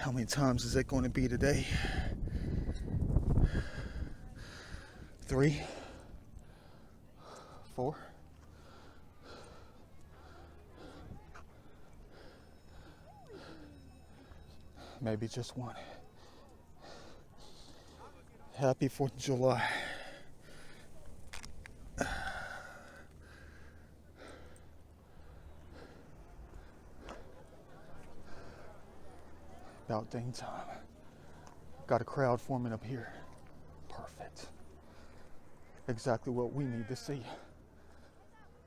How many times is it going to be today? 3, 4. Maybe just 1. Happy 4th of July. About dang time. Got a crowd forming up here. Perfect. Exactly what we need to see.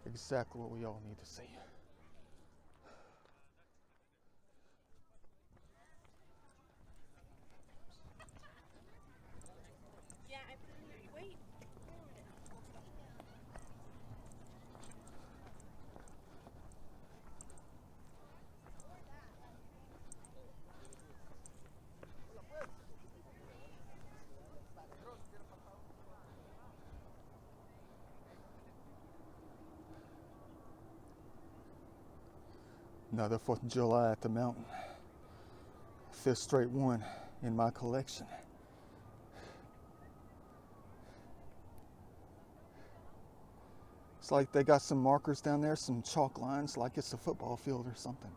Exactly what we all need to see. Another 4th of July at the mountain. 5th straight one in my collection. It's like they got some markers down there, some chalk lines, like it's a football field or something.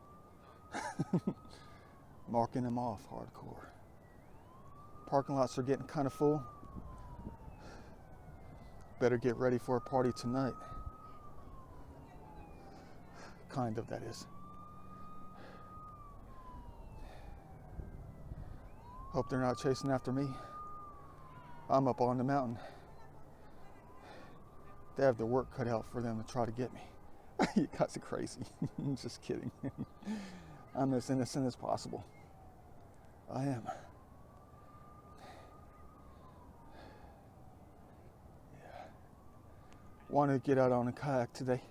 Marking them off hardcore. Parking lots are getting kind of full. Better get ready for a party tonight. Kind of, that is. Hope they're not chasing after me. I'm up on the mountain. They have their work cut out for them to try to get me. You guys are crazy. I'm just kidding. I'm as innocent as possible. I am. Yeah. Wanted to get out on a kayak today,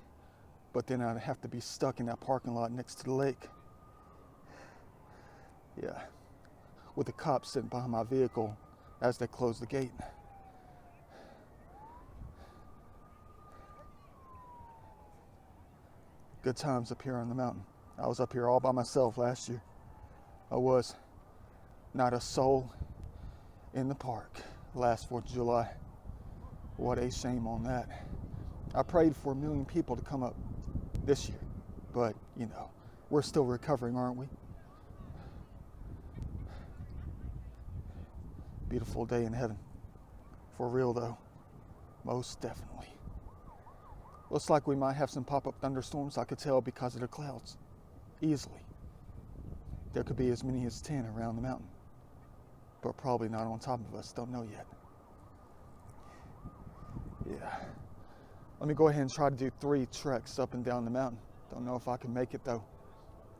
but then I'd have to be stuck in that parking lot next to the lake. Yeah. With the cops sitting behind my vehicle as they close the gate. Good times up here on the mountain. I was up here all by myself last year. I was. Not a soul in the park last 4th of July. What a shame on that. I prayed for 1 million people to come up this year, but you know, we're still recovering, aren't we? Beautiful day in heaven. For real though, most definitely. Looks like we might have some pop-up thunderstorms, I could tell because of the clouds. Easily. There could be as many as 10 around the mountain. But probably not on top of us, don't know yet. Yeah. Let me go ahead and try to do 3 treks up and down the mountain. Don't know if I can make it though.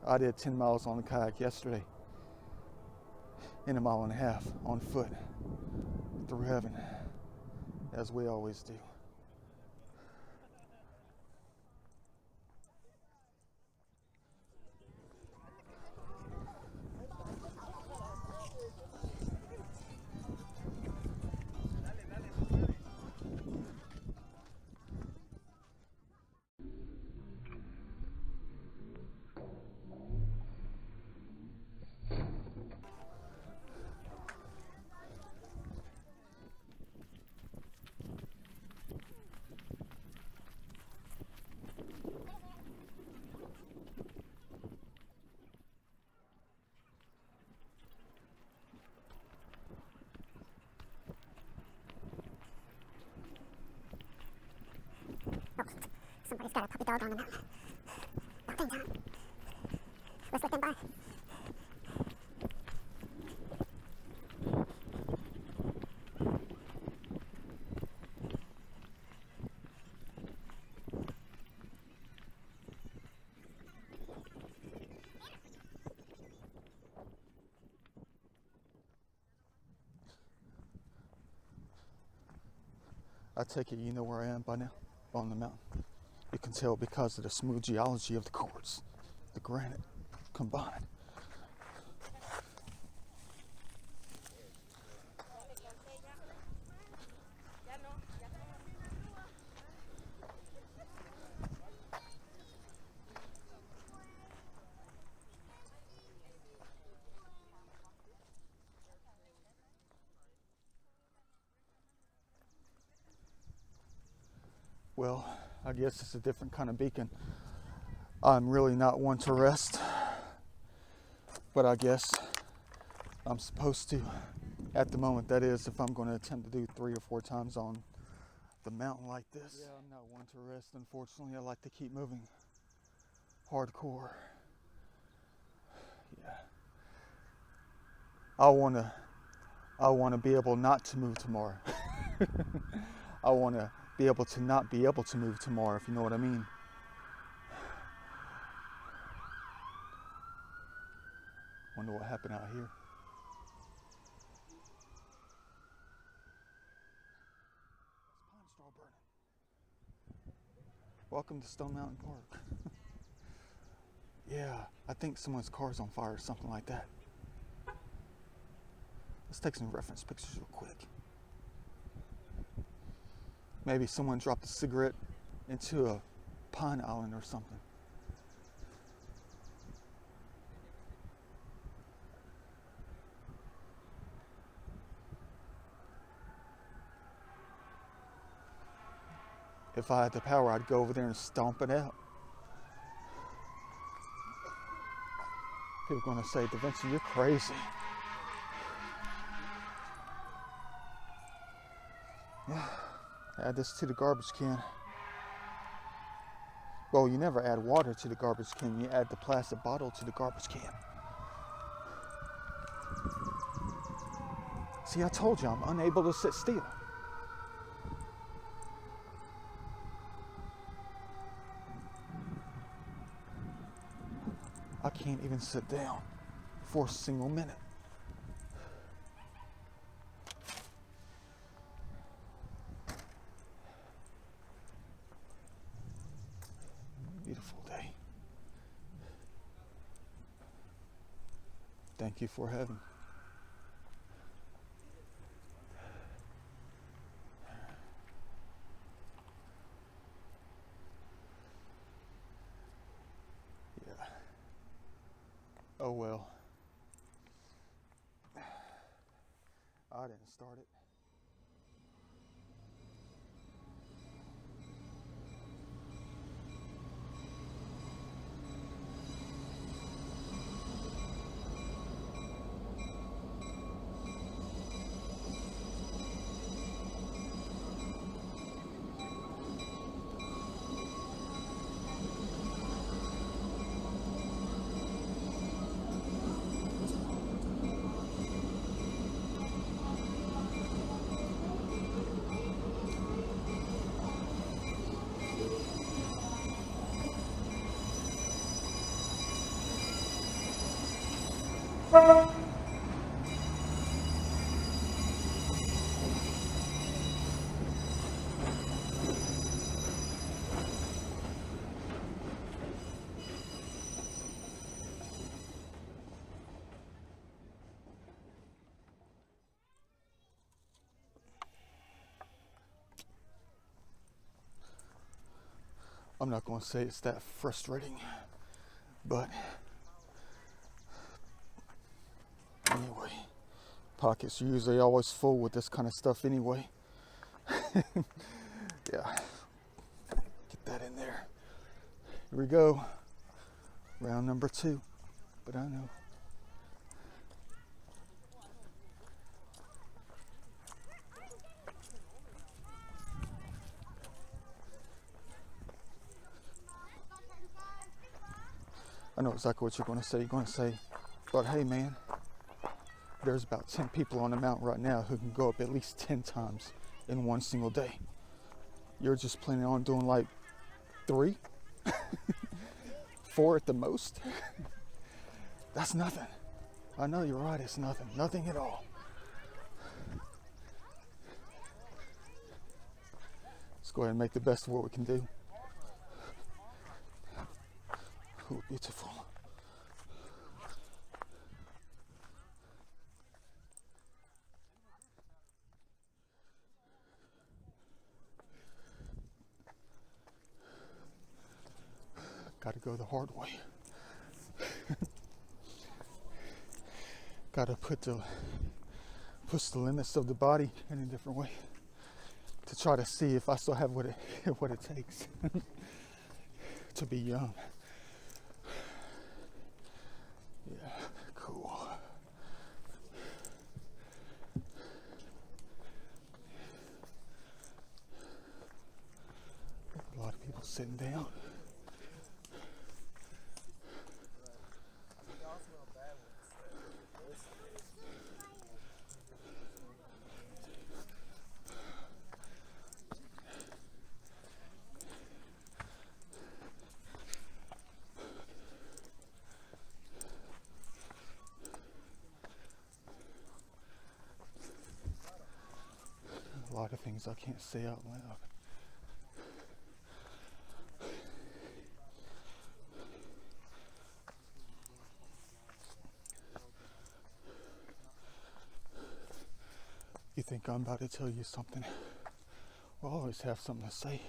I did 10 miles on the kayak yesterday. And 1.5 miles on foot. Through heaven. As we always do. Somebody's got a puppy dog on the mountain. About dang time. Let's let them by. I take it you know where I am by now, on the mountain. You can tell because of the smooth geology of the quartz, the granite combined. I guess it's a different kind of beacon. I'm really not one to rest, but I guess I'm supposed to at the moment. That is, if I'm going to attempt to do 3 or 4 times on the mountain like this. Yeah, I'm not one to rest, unfortunately. I like to keep moving hardcore. Yeah. I want to be able not to move tomorrow. I want to be able to not be able to move tomorrow, if you know what I mean. Wonder what happened out here. Pine straw burning. Welcome to Stone Mountain Park. Yeah, I think someone's car's on fire or something like that. Let's take some reference pictures real quick. Maybe someone dropped a cigarette into a pine island or something. If I had the power, I'd go over there and stomp it out. People are going to say, Da Vinci, you're crazy. Yeah, add this to the garbage can. Well, you never add water to the garbage can. You add the plastic bottle to the garbage can. See, I told you, I'm unable to sit still. I can't even sit down for a single minute. Beautiful day. Thank you for having me. Yeah. Oh well. I didn't start it. I'm not going to say it's that frustrating, but anyway, pockets are usually always full with this kind of stuff anyway. Yeah, get that in there. Here we go, round number 2, but I know. I know exactly what you're going to say. You're going to say, but hey man, there's about 10 people on the mountain right now who can go up at least 10 times in one single day. You're just planning on doing like 3, 4 at the most. That's nothing. I know you're right, it's nothing. Nothing at all. Let's go ahead and make the best of what we can do. Ooh, beautiful. Gotta go the hard way. Gotta push the limits of the body in a different way. to try to see if I still have what it what it takes to be young. Yeah, cool. A lot of people sitting down. A lot of things I can't say out loud. You think I'm about to tell you something? Well, I always have something to say.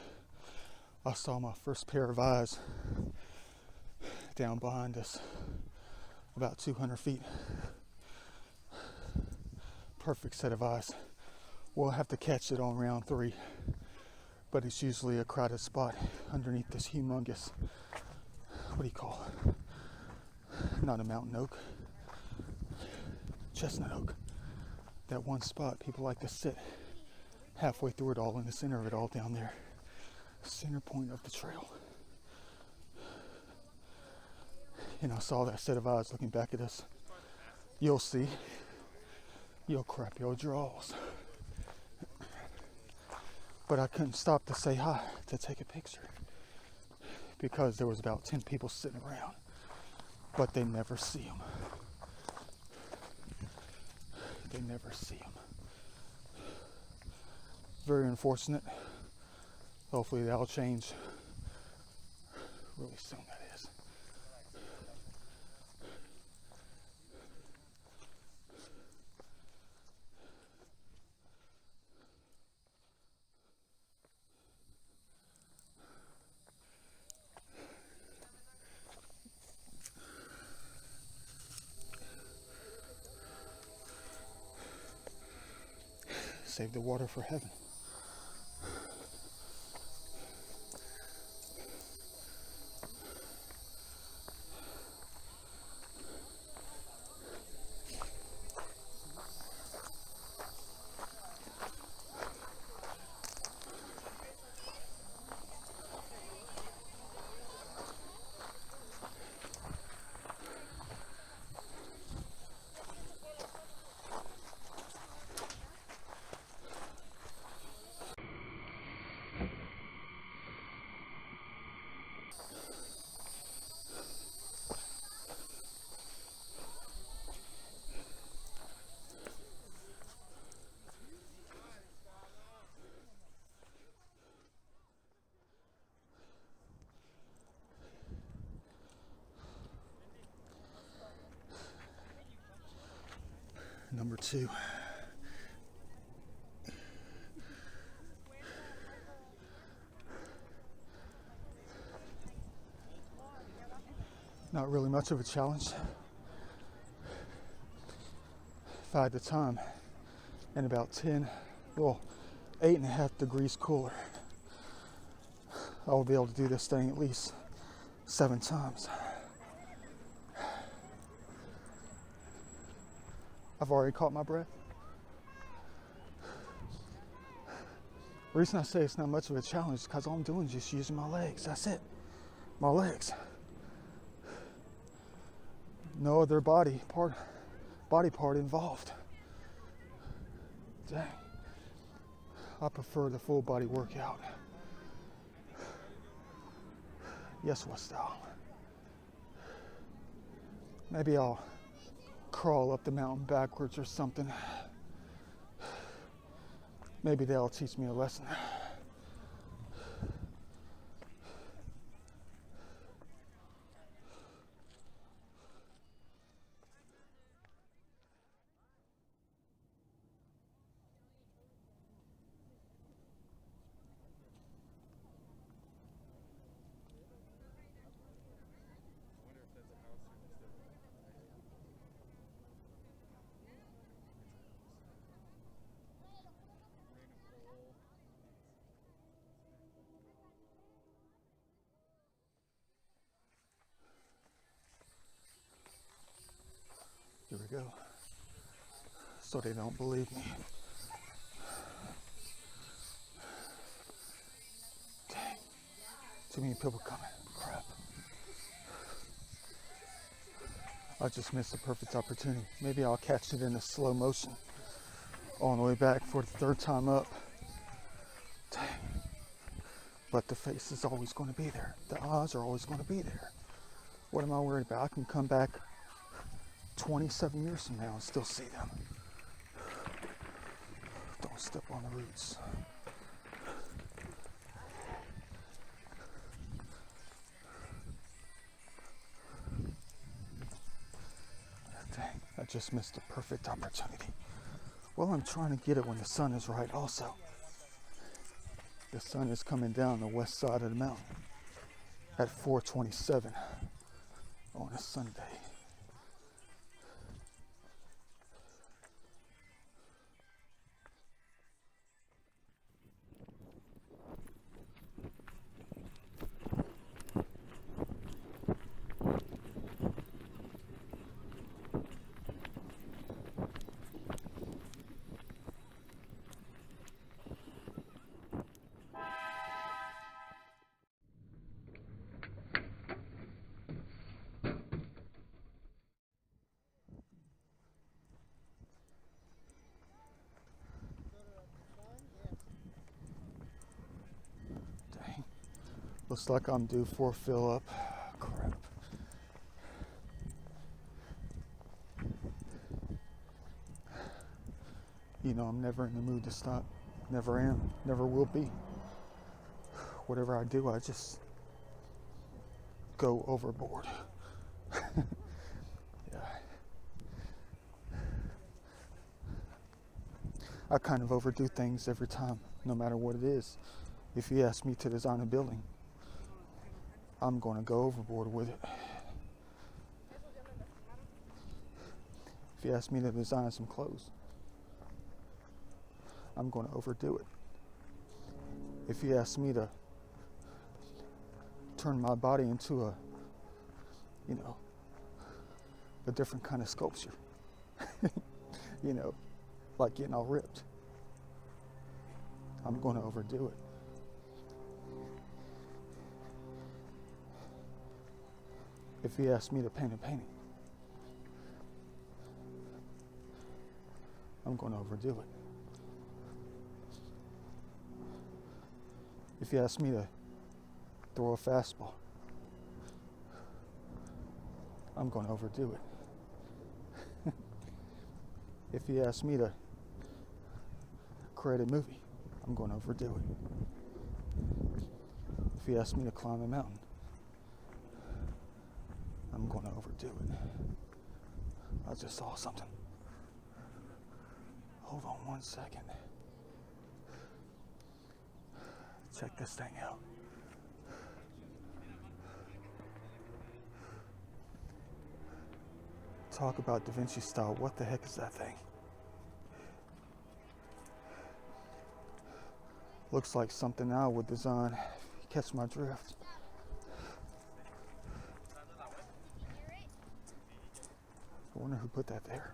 I saw my first pair of eyes down behind us, about 200 feet. Perfect set of eyes. We'll have to catch it on round 3, but it's usually a crowded spot underneath this humongous, what do you call it? Not a mountain oak, chestnut oak. That one spot people like to sit halfway through it all, in the center of it all down there. Center point of the trail. And I saw that set of eyes looking back at us. You'll see. You'll crap your drawers. But I couldn't stop to say hi, to take a picture, because there was about 10 people sitting around, but they never see them. They never see them. Very unfortunate. Hopefully that'll change really soon, that is. Save the water for heaven. Number 2. Not really much of a challenge. If I had the time, and about 8.5 degrees cooler, I will be able to do this thing at least 7 times. I've already caught my breath. The reason I say it's not much of a challenge is because all I'm doing is just using my legs. That's it. My legs. No other body part involved. Dang. I prefer the full body workout. Yes, what style? Maybe I'll crawl up the mountain backwards or something. Maybe that'll teach me a lesson. Here we go. So they don't believe me. Dang. Too many people coming. Crap. I just missed a perfect opportunity. Maybe I'll catch it in a slow motion on the way back for the third time up. Dang. But the face is always going to be there. The eyes are always going to be there. What am I worried about? I can come back 27 years from now and still see them. Don't step on the roots. Dang, I just missed a perfect opportunity. Well, I'm trying to get it when the sun is right also. The sun is coming down the west side of the mountain at 4:27 on a Sunday. Dang. Looks like I'm due for a fill up. Crap. You know, I'm never in the mood to stop. Never am. Never will be. Whatever I do, I just go overboard. Yeah. I kind of overdo things every time, no matter what it is. If you ask me to design a building, I'm going to go overboard with it. If you ask me to design some clothes, I'm going to overdo it. If you ask me to turn my body into a, you know, a different kind of sculpture, you know, like getting all ripped, I'm going to overdo it. If you ask me to paint a painting, I'm going to overdo it. If you ask me to throw a fastball, I'm going to overdo it. If you ask me to create a movie, I'm going to overdo it. If you ask me to climb a mountain, I'm going to overdo it. I just saw something. Hold on one second. Check this thing out. Talk about Da Vinci style. What the heck is that thing? Looks like something I would design. Catch my drift. I wonder who put that there.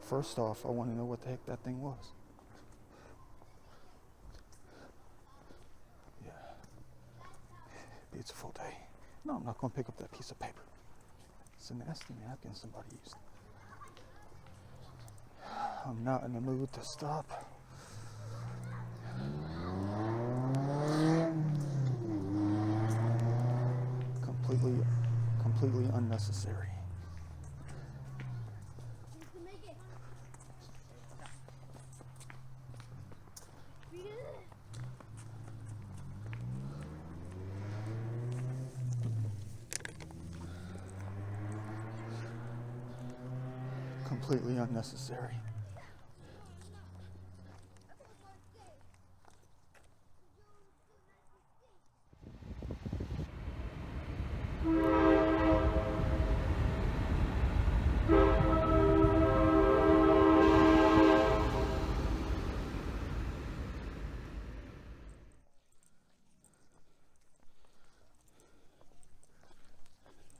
First off, I want to know what the heck that thing was. Yeah. Beautiful day. No, I'm not going to pick up that piece of paper. It's a nasty napkin somebody used. I'm not in the mood to stop. Completely unnecessary. Completely unnecessary.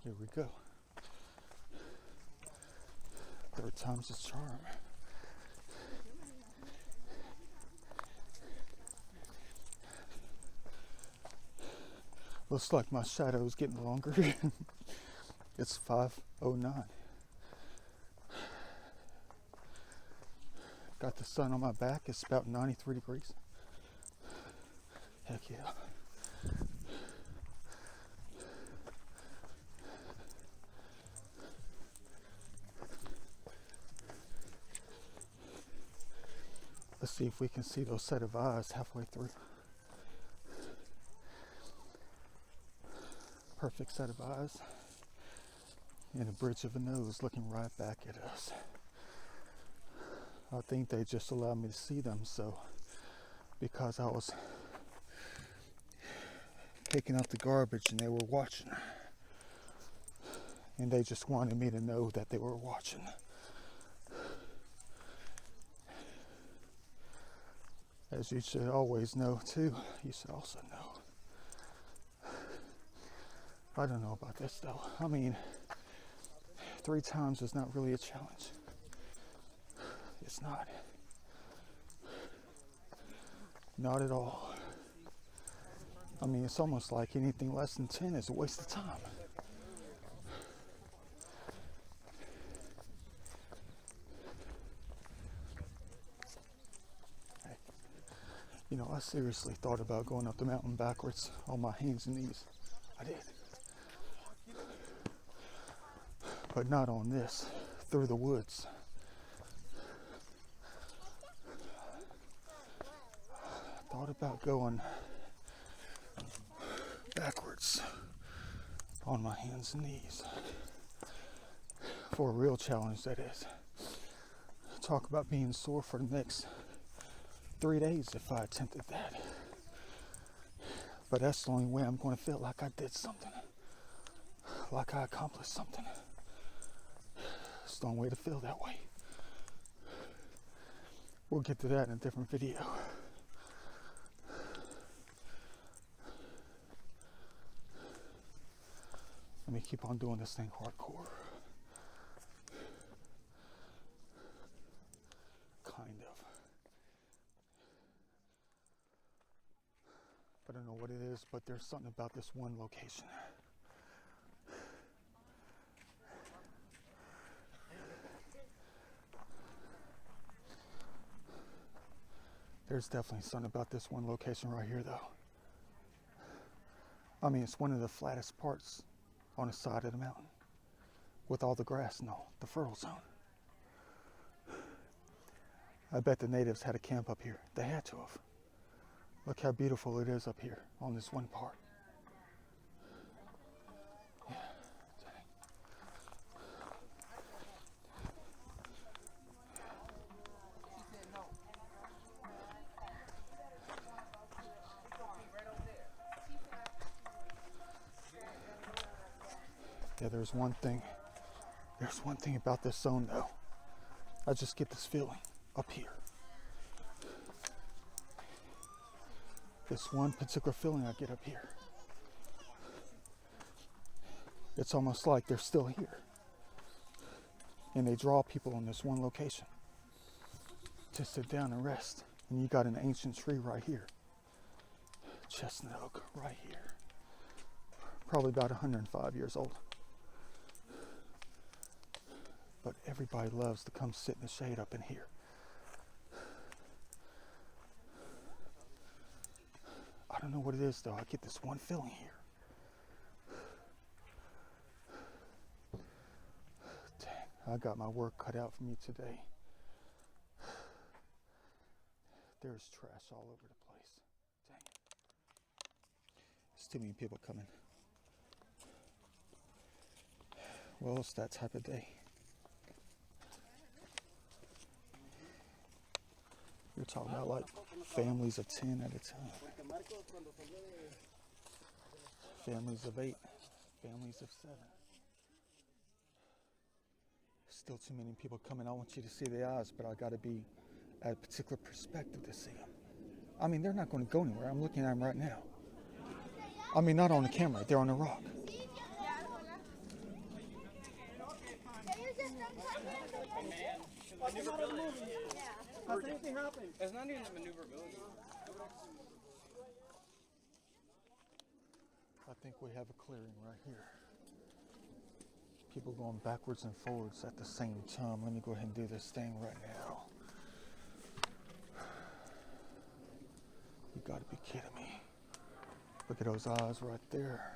Here we go. Third time's a charm. Looks like my shadow is getting longer. It's 5:09. Got the sun on my back. It's about 93 degrees. Heck yeah. Let's see if we can see those set of eyes halfway through. Perfect set of eyes. And a bridge of a nose looking right back at us. I think they just allowed me to see them, so because I was taking out the garbage and they were watching. And they just wanted me to know that they were watching. As you should always know too, you should also know. I don't know about this though. I mean, 3 times is not really a challenge. It's not. Not at all. I mean, it's almost like anything less than 10 is a waste of time. You know, I seriously thought about going up the mountain backwards on my hands and knees. I did. But not on this, through the woods. I thought about going backwards on my hands and knees. For a real challenge, that is. Talk about being sore for the next 3 days if I attempted that. But that's the only way I'm going to feel like I did something. Like I accomplished something. It's the only way to feel that way. We'll get to that in a different video. Let me keep on doing this thing hardcore. Kind of. I don't know what it is, but there's something about this one location. There's definitely something about this one location right here, though. I mean, it's one of the flattest parts on the side of the mountain, with all the grass and all, the fertile zone. I bet the natives had a camp up here. They had to have. Look how beautiful it is up here on this one part. Yeah, dang. Yeah, there's one thing about this zone though. I just get this feeling up here. This one particular feeling I get up here. It's almost like they're still here. And they draw people in this one location to sit down and rest. And you got an ancient tree right here. Chestnut oak right here. Probably about 105 years old. But everybody loves to come sit in the shade up in here. I don't know what it is though. I get this one feeling here. Dang, I got my work cut out for me today. There's trash all over the place. Dang. There's too many people coming. Well, it's that type of day. You're talking about like families of 10 at a time. Families of 8. Families of 7. Still too many people coming. I want you to see the eyes, but I got to be at a particular perspective to see them. I mean, they're not going to go anywhere. I'm looking at them right now. I mean, not on the camera. They're on the rock. Has anything happened? It's not even the maneuverability. I think we have a clearing right here. People going backwards and forwards at the same time. Let me go ahead and do this thing right now. You gotta be kidding me. Look at those eyes right there.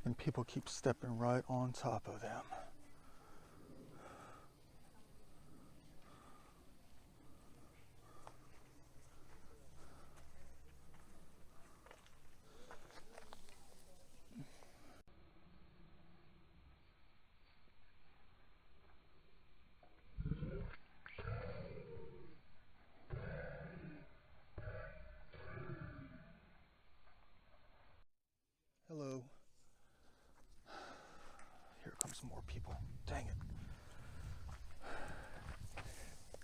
And people keep stepping right on top of them. Hello. Here comes more people. Dang it.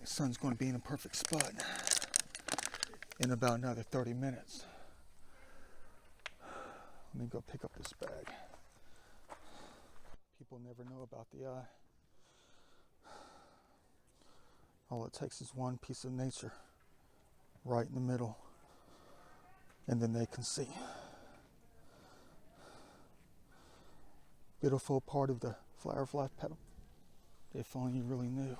The sun's going to be in a perfect spot in about another 30 minutes. Let me go pick up this bag. People never know about the eye. All it takes is one piece of nature right in the middle, and then they can see. Beautiful part of the Flower of Life petal. If only you really knew.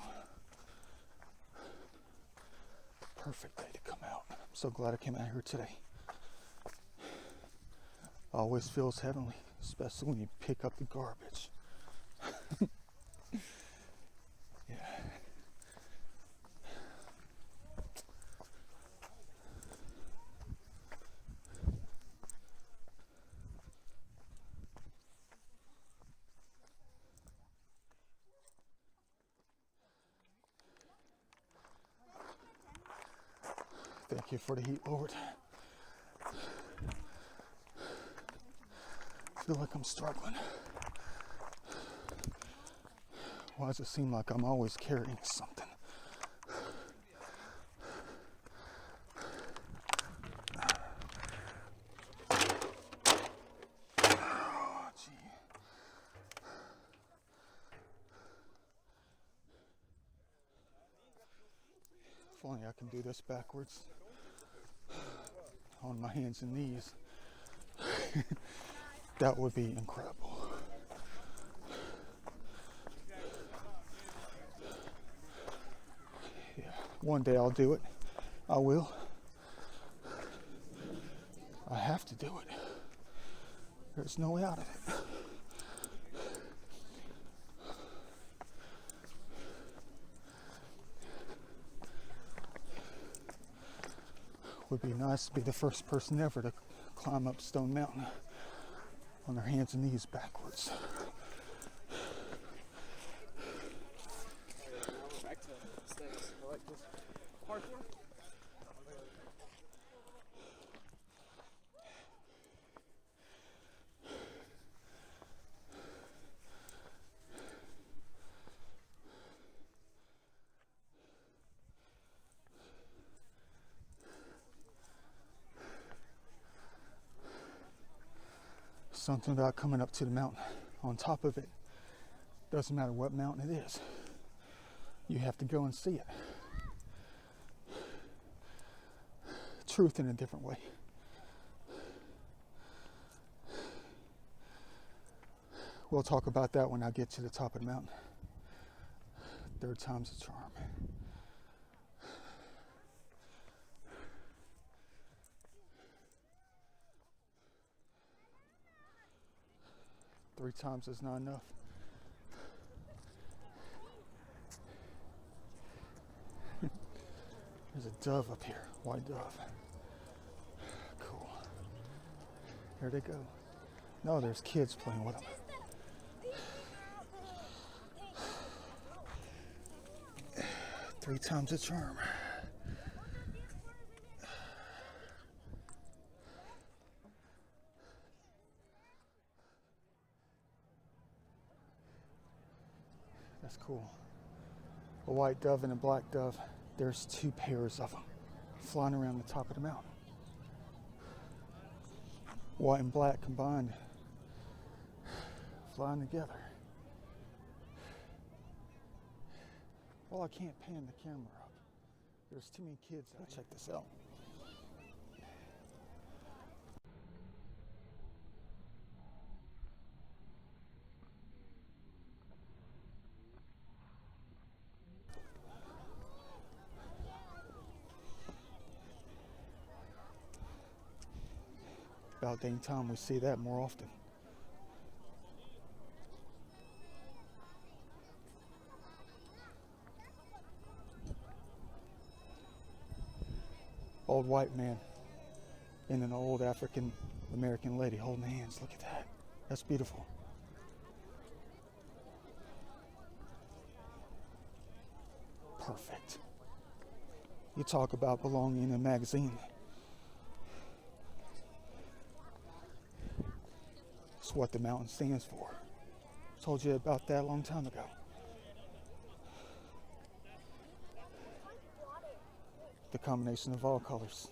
Perfect day to come out. I'm so glad I came out here today. Always feels heavenly, especially when you pick up the garbage. Yeah. Thank you for the heat, Lord. I feel like I'm struggling. Why does it seem like I'm always carrying something? Oh, gee. If only I can do this backwards. On my hands and knees. That would be incredible. Yeah, one day I'll do it. I will. I have to do it. There's no way out of it. Would be nice to be the first person ever to climb up Stone Mountain on their hands and knees backwards. Back to mistakes. I like this. Parkour. Something about coming up to the mountain on top of it. Doesn't matter what mountain it is. You have to go and see it. Truth in a different way. We'll talk about that when I get to the top of the mountain. Third time's a charm. Three times is not enough. There's a dove up here, white dove. Cool. Here they go. No, there's kids playing with them. Three times a charm. That's cool. A white dove and a black dove. There's two pairs of them flying around the top of the mountain. White and black combined, flying together. Well, I can't pan the camera up. There's too many kids out. Check this out. About dang time we see that more often. Old white man and an old African American lady holding hands. Look at that. That's beautiful. Perfect. You talk about belonging in a magazine. It's what the mountain stands for. Told you about that a long time ago. The combination of all colors.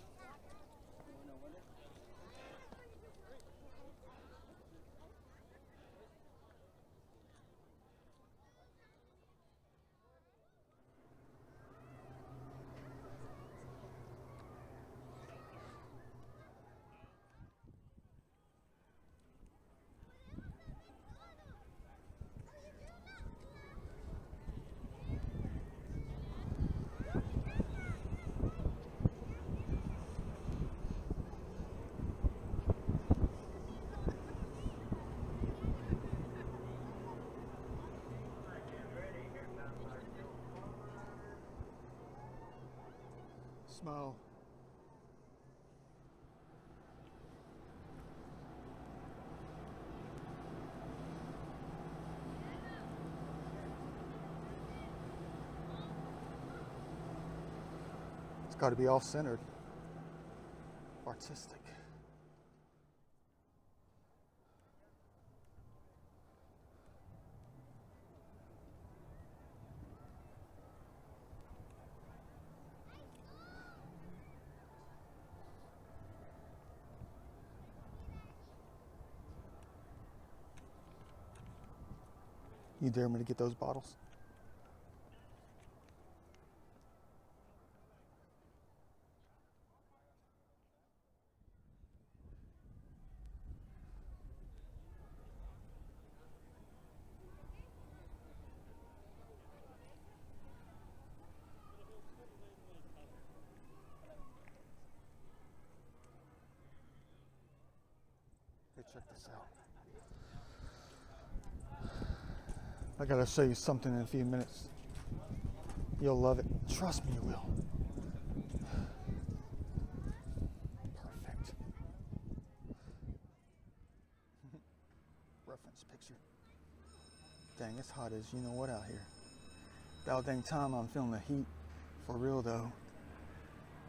Smile. It's got to be off-centered, artistic. You dare me to get those bottles? Hey, check this out. I gotta show you something in a few minutes. You'll love it. Trust me, you will. Perfect. Reference picture. Dang, it's hot as you know what out here. About dang time I'm feeling the heat. For real though.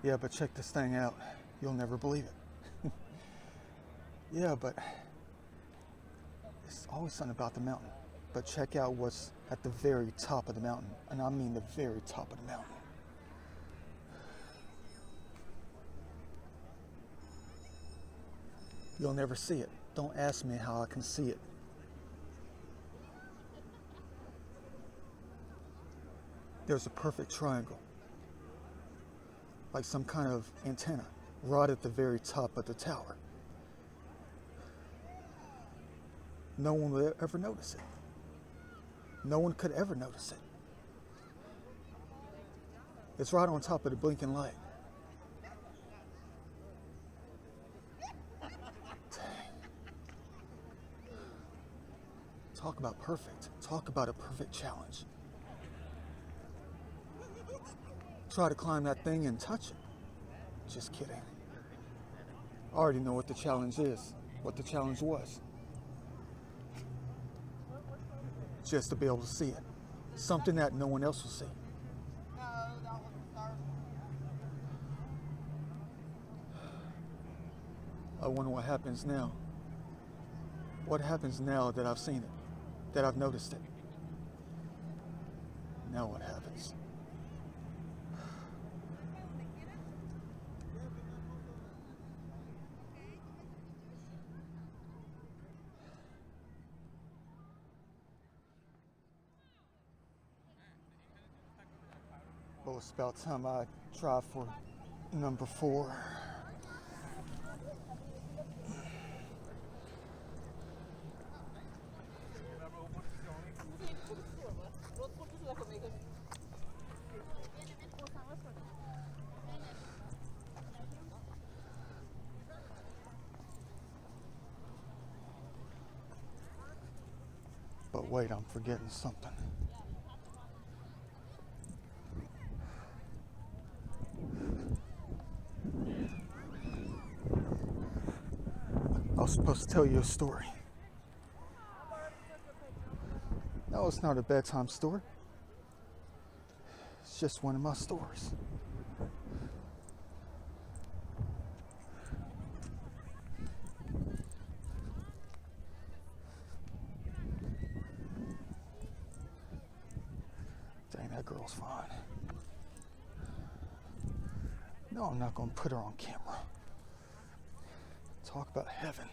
Yeah, but check this thing out. You'll never believe it. Yeah, but it's always something about the mountain. But check out what's at the very top of the mountain. And I mean the very top of the mountain. You'll never see it. Don't ask me how I can see it. There's a perfect triangle, like some kind of antenna, right at the very top of the tower. No one will ever notice it. No one could ever notice it. It's right on top of the blinking light. Dang. Talk about perfect. Talk about a perfect challenge. Try to climb that thing and touch it. Just kidding. I already know what the challenge is, what the challenge was. Just to be able to see it. Something that no one else will see. I wonder what happens now. What happens now that I've seen it, that I've noticed it? Now what happens? Well, it's about time I try for number 4. But wait, I'm forgetting something. I was supposed to tell you a story. No, it's not a bedtime story. It's just one of my stories. Dang, that girl's fine. No, I'm not gonna put her on camera. Talk about heaven.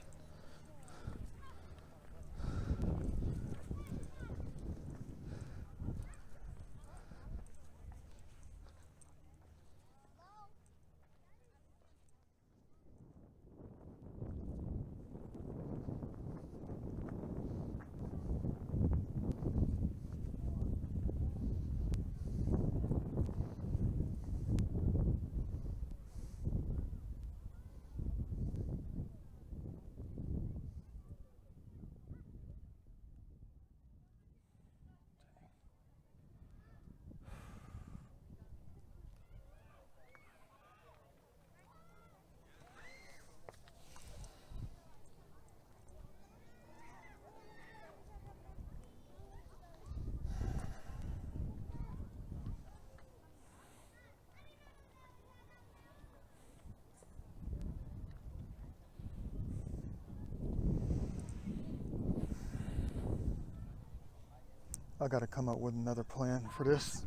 I gotta come up with another plan for this.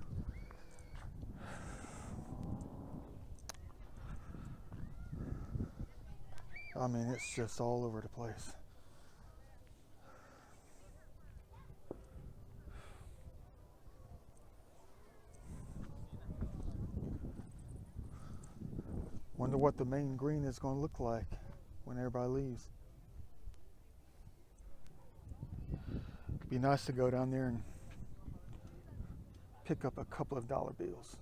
I mean, it's just all over the place. Wonder what the main green is gonna look like when everybody leaves. Be nice to go down there and pick up a couple of dollar bills.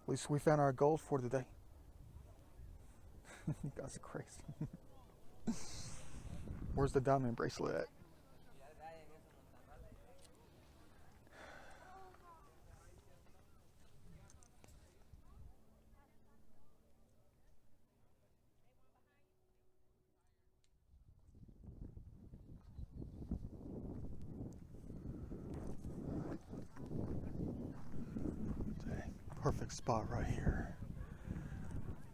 At least we found our goals for today. You guys are crazy. Where's the diamond bracelet at? Dang, perfect spot right here.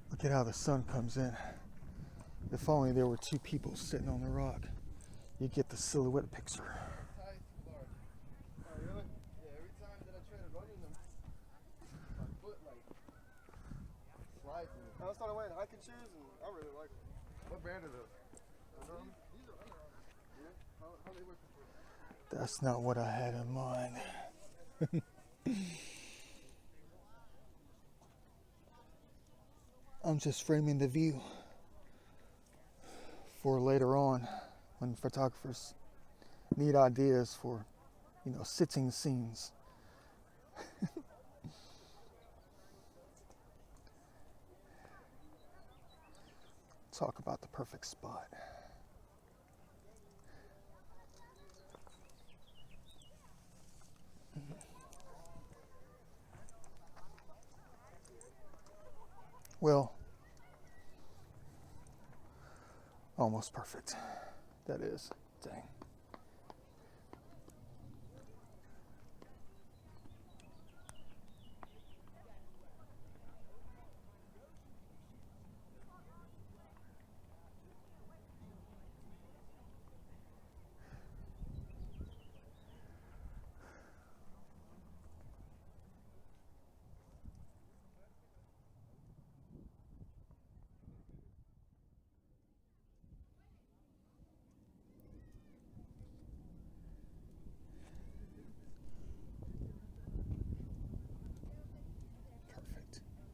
Look at how the sun comes in. If only there were 2 people sitting on the rock, you get the silhouette picture. I started wearing hiking shoes and I really like them. What brand are those? These are Under Armour. Yeah? How they working for you? That's not what I had in mind. I'm just framing the view for later on when photographers need ideas for, sitting scenes. Talk about the perfect spot. Well, almost perfect. That is. Dang.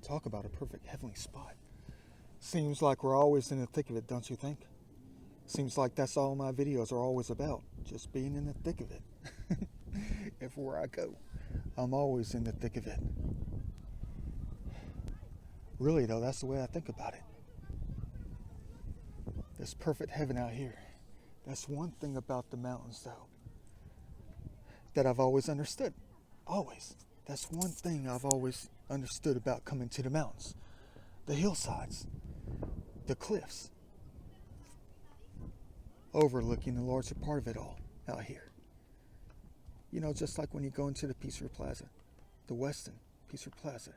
Talk about a perfect heavenly spot. Seems like we're always in the thick of it, don't you think? Seems like that's all my videos are always about, just being in the thick of it. Everywhere I go, I'm always in the thick of it. Really though, that's the way I think about it. This perfect heaven out here. That's one thing about the mountains though, that I've always understood. Always. That's one thing I've always understood about coming to the mountains. The hillsides, the cliffs, overlooking the larger part of it all out here. You know, just like when you go into the Peace River Plaza, the Westin Peace River Plaza,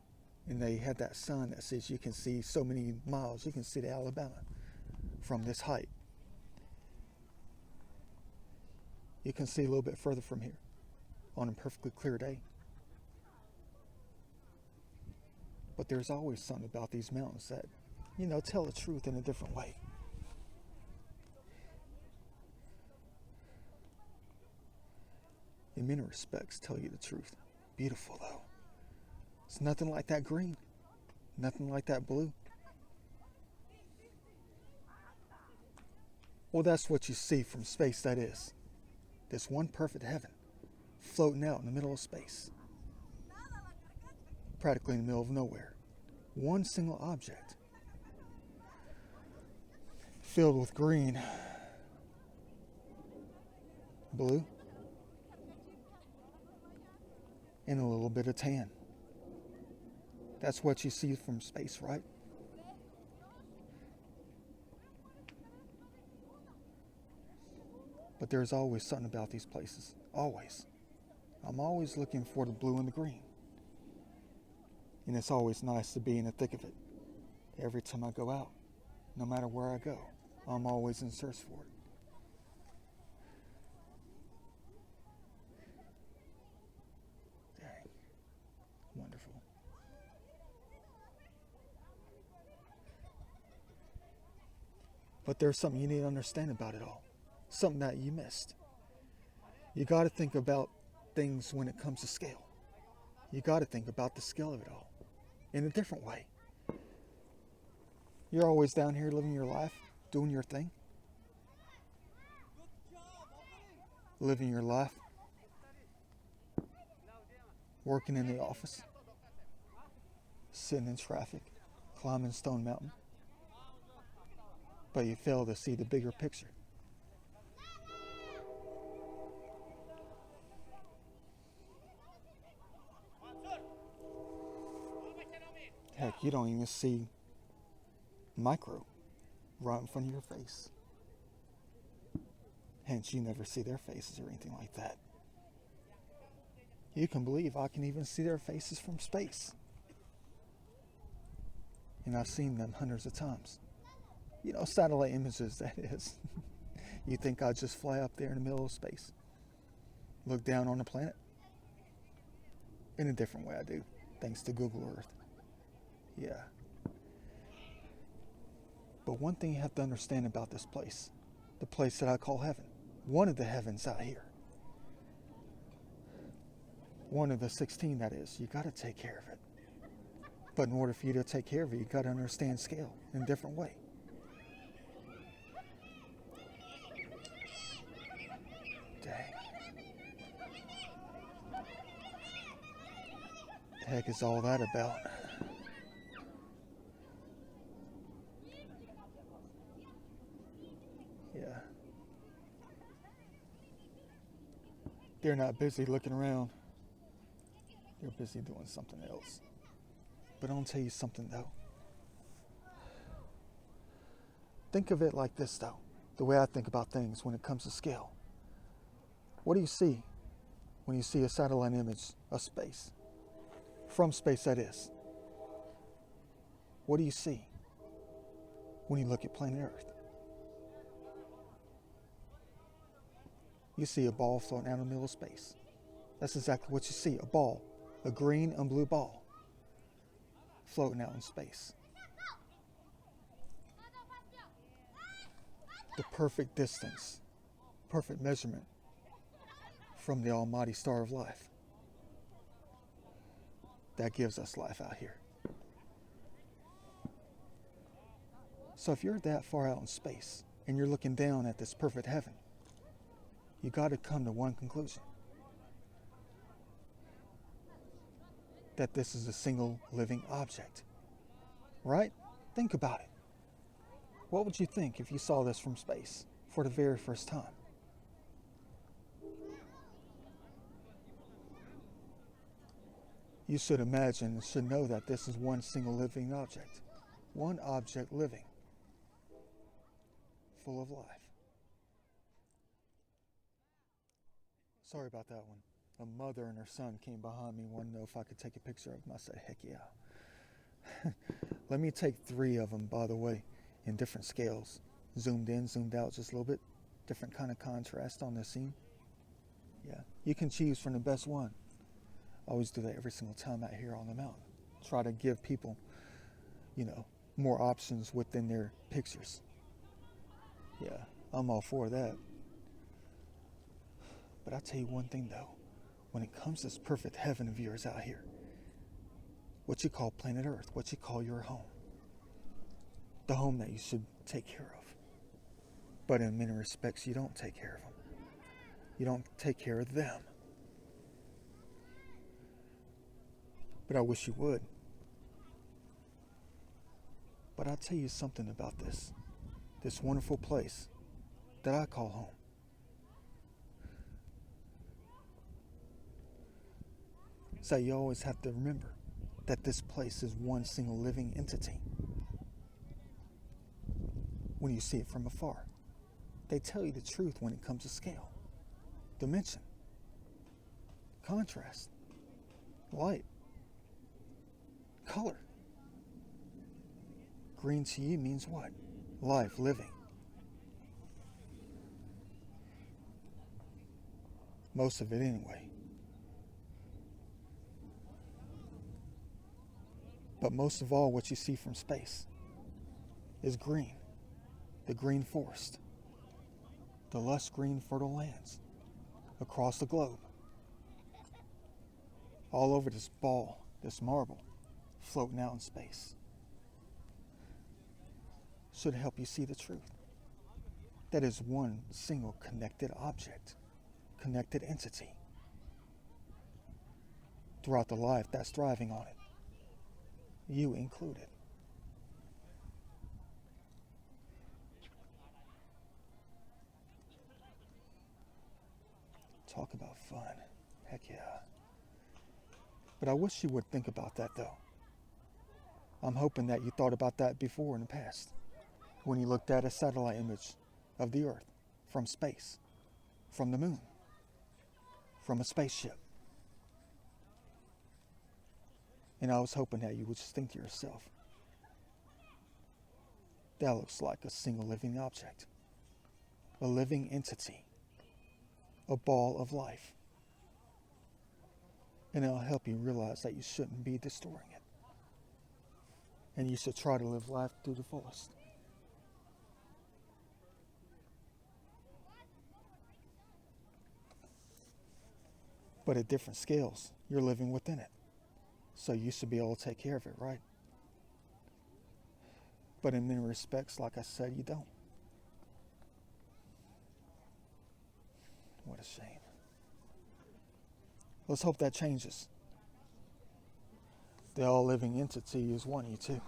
and they had that sign that says you can see so many miles, you can see to Alabama from this height. You can see a little bit further from here on a perfectly clear day. But there's always something about these mountains that, you know, tell the truth in a different way. In many respects, tell you the truth. Beautiful though. It's nothing like that green, nothing like that blue. Well, that's what you see from space, that is. This one perfect heaven, floating out in the middle of space. Practically in the middle of nowhere. One single object. Filled with green, blue, and a little bit of tan. That's what you see from space, right? But there's always something about these places. Always. I'm always looking for the blue and the green. And it's always nice to be in the thick of it. Every time I go out, no matter where I go, I'm always in search for it. Dang. Wonderful. But there's something you need to understand about it all. Something that you missed. You got to think about things when it comes to scale. You got to think about the scale of it all in a different way. You're always down here living your life, doing your thing, living your life, working in the office, sitting in traffic, climbing Stone Mountain, but you fail to see the bigger picture. Heck, you don't even see micro right in front of your face. Hence, you never see their faces or anything like that. You can believe I can even see their faces from space. And I've seen them hundreds of times. You know, satellite images, that is. You think I'd just fly up there in the middle of space? Look down on the planet? In a different way I do, thanks to Google Earth. Yeah. But one thing you have to understand about this place, the place that I call heaven, one of the heavens out here, one of the 16 that is, you got to take care of it. But in order for you to take care of it, you got to understand scale in a different way. Dang. The heck is all that about? Yeah. They're not busy looking around. They're busy doing something else. But I'll tell you something though. Think of it like this though, the way I think about things when it comes to scale. What do you see when you see a satellite image of space? From space, that is. What do you see when you look at planet Earth? You see a ball floating out in the middle of space. That's exactly what you see, a ball, a green and blue ball floating out in space. The perfect distance, perfect measurement from the almighty star of life that gives us life out here. So if you're that far out in space and you're looking down at this perfect heaven, you got to come to one conclusion: that this is a single living object. Right? Think about it. What would you think if you saw this from space for the very first time? You should imagine and should know that this is one single living object. One object living, full of life. Sorry about that one. A mother and her son came behind me, wanted to know if I could take a picture of them. I said, heck yeah. Let me take 3 of them, by the way, in different scales. Zoomed in, zoomed out just a little bit. Different kind of contrast on the scene. Yeah, you can choose from the best one. I always do that every single time out here on the mountain. Try to give people, more options within their pictures. Yeah, I'm all for that. But I'll tell you one thing though, when it comes to this perfect heaven of yours out here, what you call planet Earth, what you call your home, the home that you should take care of. But in many respects, you don't take care of them. You don't take care of them. But I wish you would. But I'll tell you something about this wonderful place that I call home. So you always have to remember that this place is one single living entity. When you see it from afar, they tell you the truth when it comes to scale, dimension, contrast, light, color. Green to you means what? Life, living. Most of it anyway. But most of all, what you see from space is green. The green forest. The lush green fertile lands across the globe. All over this ball, this marble, floating out in space. Should help you see the truth. That is one single connected object, connected entity throughout the life that's thriving on it, you included. Talk about fun. Heck yeah. But I wish you would think about that though. I'm hoping that you thought about that before in the past, when you looked at a satellite image of the Earth from space, from the moon, from a spaceship. And I was hoping that you would just think to yourself, that looks like a single living object, a living entity, a ball of life. And it'll help you realize that you shouldn't be destroying it. And you should try to live life to the fullest. But at different scales, you're living within it. So you should be able to take care of it, right? But in many respects, like I said, you don't. What a shame. Let's hope that changes. The all-living entity is one of you too.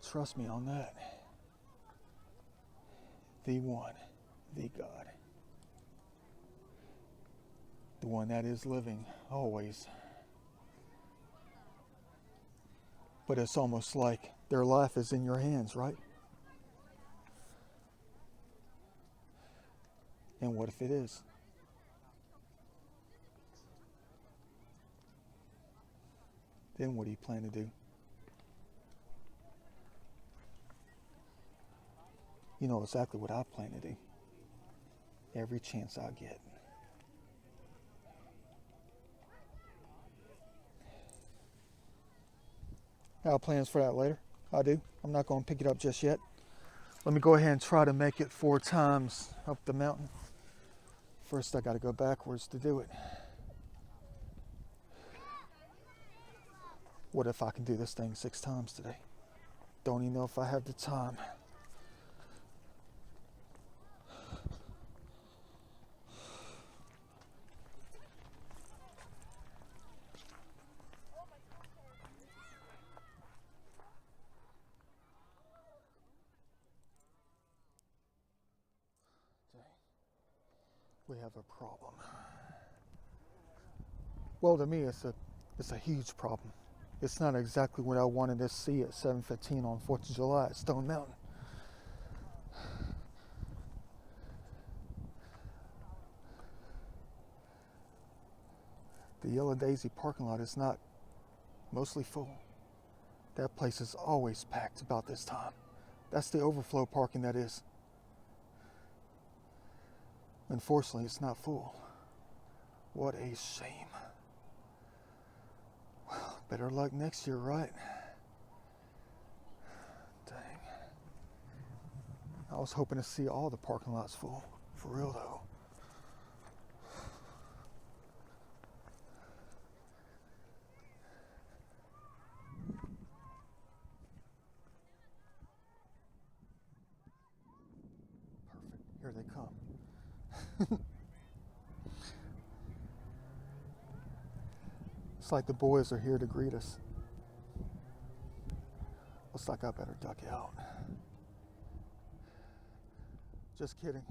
Trust me on that. The one, the God. The one that is living always. But it's almost like their life is in your hands, right? And what if it is? Then what do you plan to do? You know exactly what I plan to do. Every chance I get. I have plans for that later. I do. I'm not going to pick it up just yet. Let me go ahead and try to make it 4 times up the mountain. First, I got to go backwards to do it. What if I can do this thing 6 times today? Don't even know if I have the time. We have a problem. Well, to me, it's a huge problem. It's not exactly what I wanted to see at 7:15 on 4th of July at Stone Mountain. The Yellow Daisy parking lot is not mostly full. That place is always packed about this time. That's the overflow parking, that is. Unfortunately, it's not full. What a shame. Well, better luck next year, right? Dang. I was hoping to see all the parking lots full. For real, though. Perfect. Here they come. It's like the boys are here to greet us. Looks like I better duck out. Just kidding.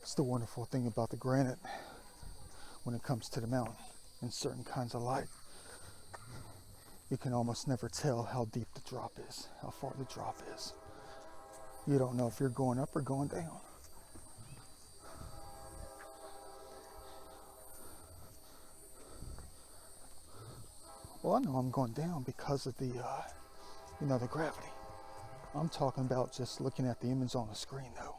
It's the wonderful thing about the granite when it comes to the mountain and certain kinds of light. You can almost never tell how deep the drop is, how far the drop is. You don't know if you're going up or going down. Well, I know I'm going down because of the gravity. I'm talking about just looking at the image on the screen, though.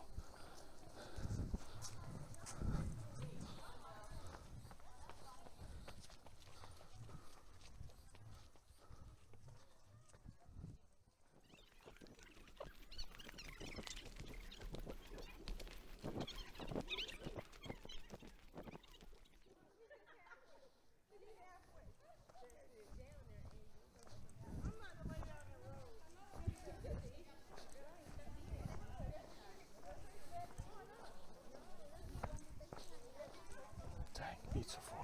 Dang, beautiful.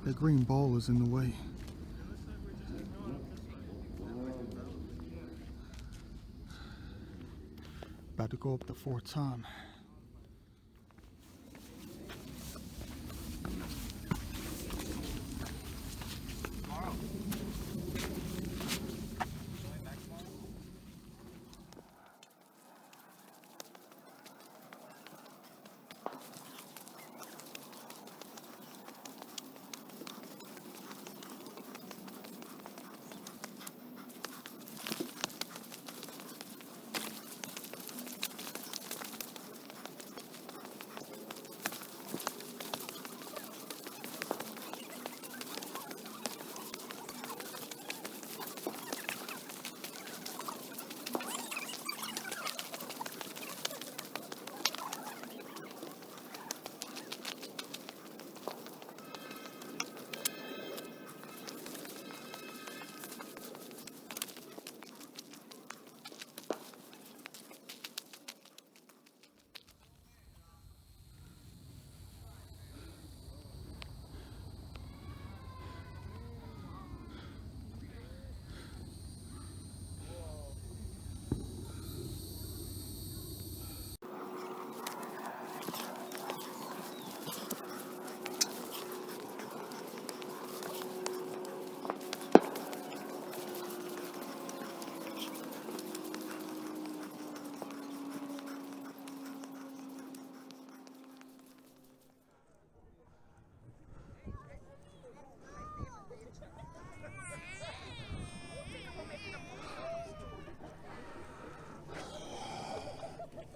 That green ball is in the way. About to go up the fourth time.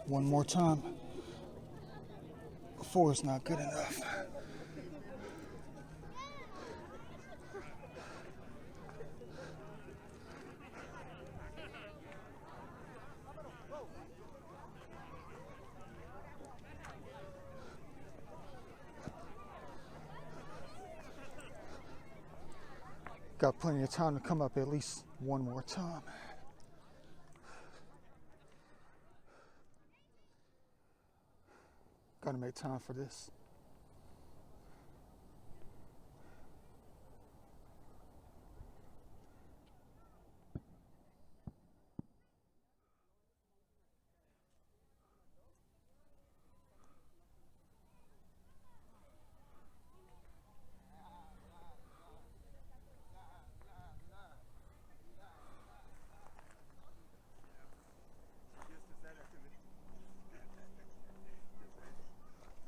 One more time. 4 is not good enough. Got plenty of time to come up at least one more time. Gotta make time for this.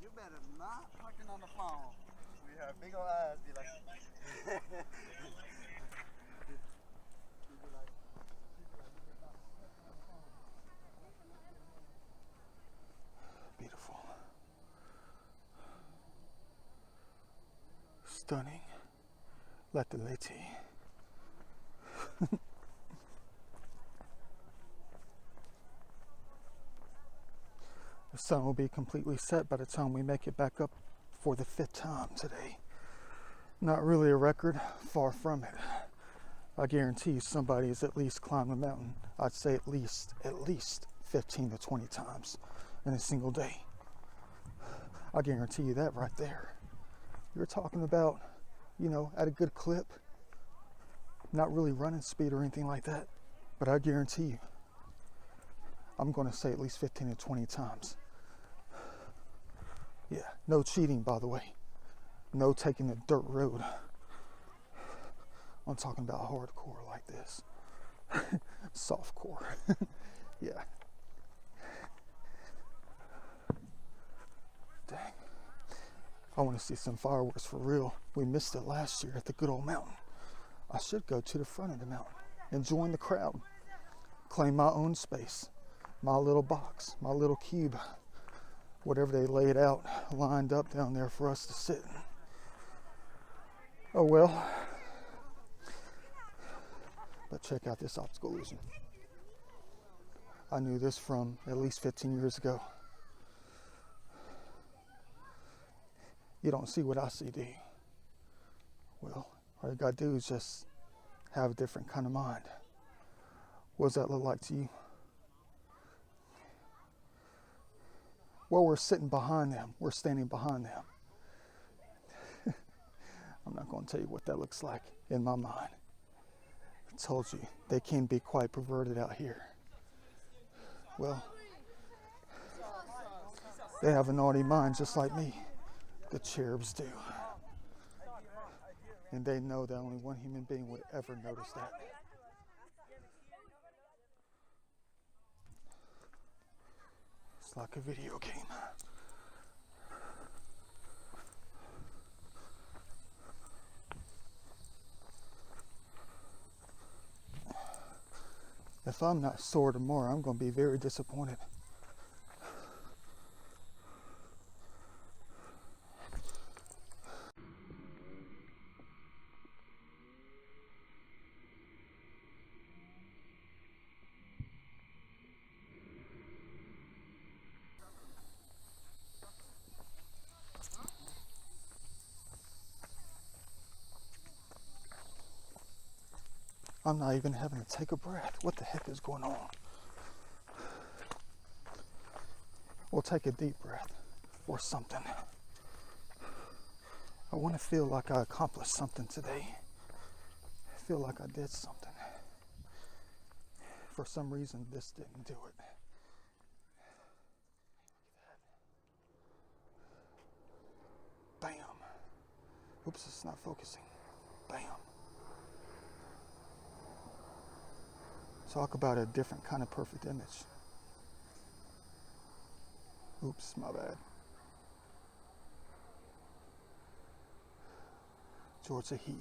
You better not fucking on the phone. We have big old eyes, be like. Beautiful. Stunning. Let the lady. The sun will be completely set by the time we make it back up for the 5th time today. Not really a record, far from it. I guarantee you somebody has at least climbed the mountain. I'd say at least 15 to 20 times in a single day. I guarantee you that right there. You're talking about, at a good clip, not really running speed or anything like that, but I guarantee you, I'm going to say at least 15 to 20 times. Yeah, no cheating, by the way. No taking the dirt road. I'm talking about hardcore like this. Softcore. Yeah. Dang. I want to see some fireworks for real. We missed it last year at the good old mountain. I should go to the front of the mountain and join the crowd. Claim my own space. My little box. My little cube. Whatever they laid out, lined up down there for us to sit in. Oh well. But check out this optical illusion. I knew this from at least 15 years ago. You don't see what I see, do you? Well, all you gotta do is just have a different kind of mind. What does that look like to you? Well, we're sitting behind them. We're standing behind them. I'm not going to tell you what that looks like in my mind. I told you, they can be quite perverted out here. Well, they have a naughty mind just like me. The cherubs do. And they know that only one human being would ever notice that. It's like a video game. If I'm not sore tomorrow, I'm going to be very disappointed. I'm not even having to take a breath. What the heck is going on? We'll take a deep breath or something. I want to feel like I accomplished something today. I feel like I did something. For some reason, this didn't do it. Bam. Oops, it's not focusing. Bam. Talk about a different kind of perfect image. Oops, my bad. Georgia Heat.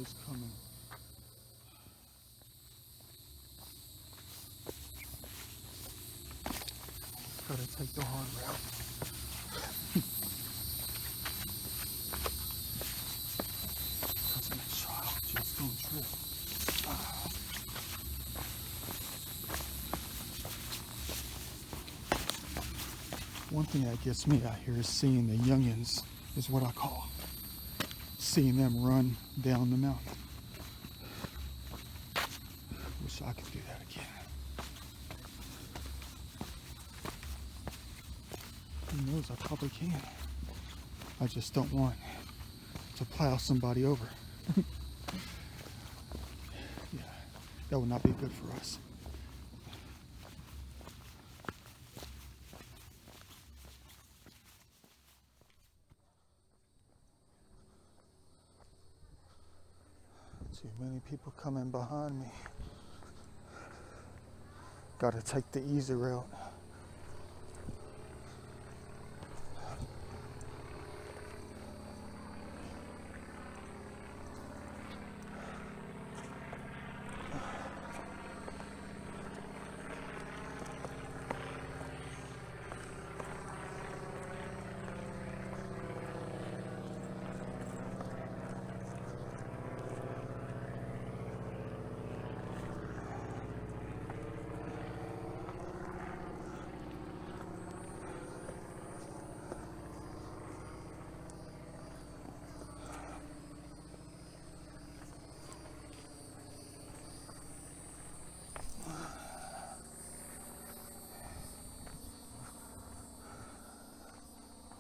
always coming. Gotta take the hard route. Because that child just don't trip. One thing that gets me out here is seeing the youngins, is what I call. Seeing them run down the mountain. Wish I could do that again. Who knows, I probably can. I just don't want to plow somebody over. Yeah, that would not be good for us. Too many people coming behind me. Gotta take the easy route.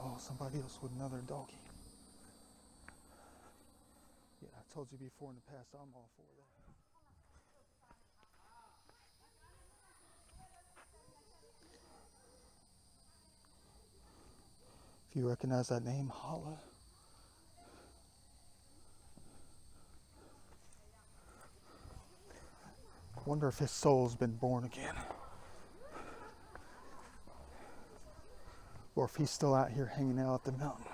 Oh, somebody else with another doggy. Yeah, I told you before in the past, I'm all for that. If you recognize that name, holla. Wonder if his soul's been born again. Or if he's still out here hanging out at the mountain.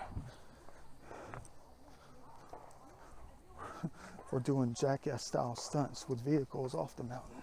Or doing jackass style stunts with vehicles off the mountain.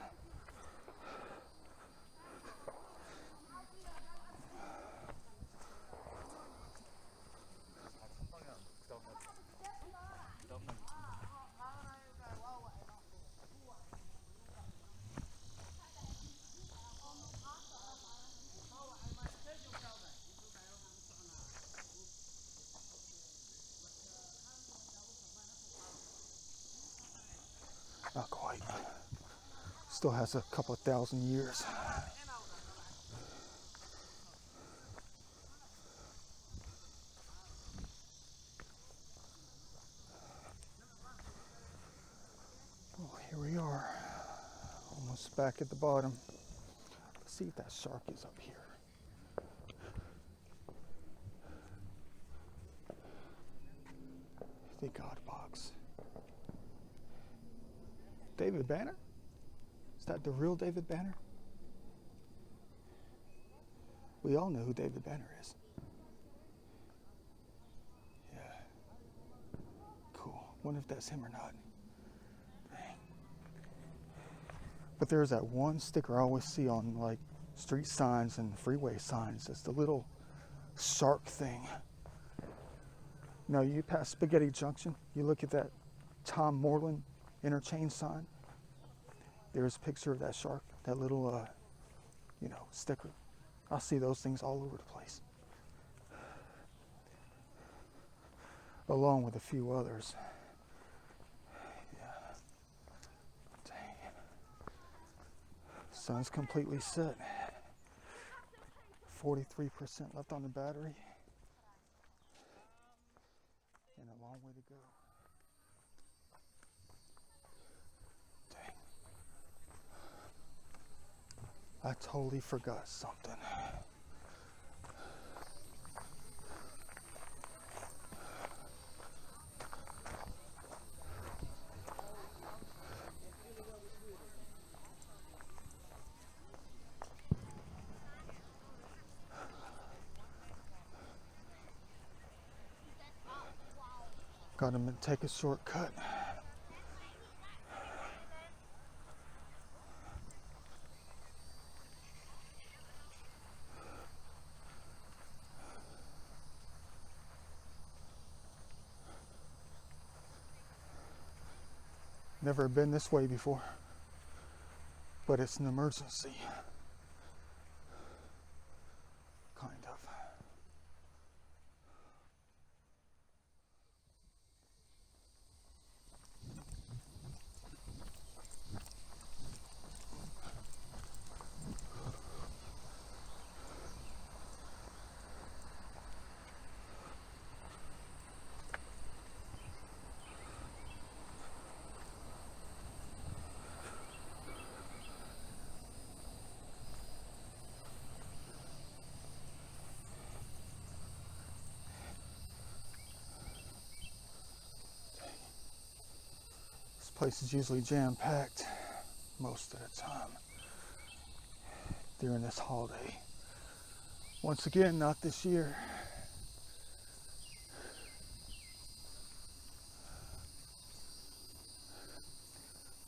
Not quite. Still has a couple of thousand years. Well, here we are. Almost back at the bottom. Let's see if that shark is up here. The God box. David Banner? Is that the real David Banner? We all know who David Banner is. Yeah. Cool. Wonder if that's him or not. Dang. But there's that one sticker I always see on like street signs and freeway signs. It's the little shark thing. You know, you pass Spaghetti Junction, you look at that Tom Moreland interchange sign. There's a picture of that shark, that little, sticker. I see those things all over the place. Along with a few others. Yeah. Dang. Sun's completely set. 43% left on the battery. And a long way to go. I totally forgot something. Gotta take a shortcut. Never been this way before, but it's an emergency. Kind of. This place is usually jam-packed most of the time during this holiday. Once again, not this year.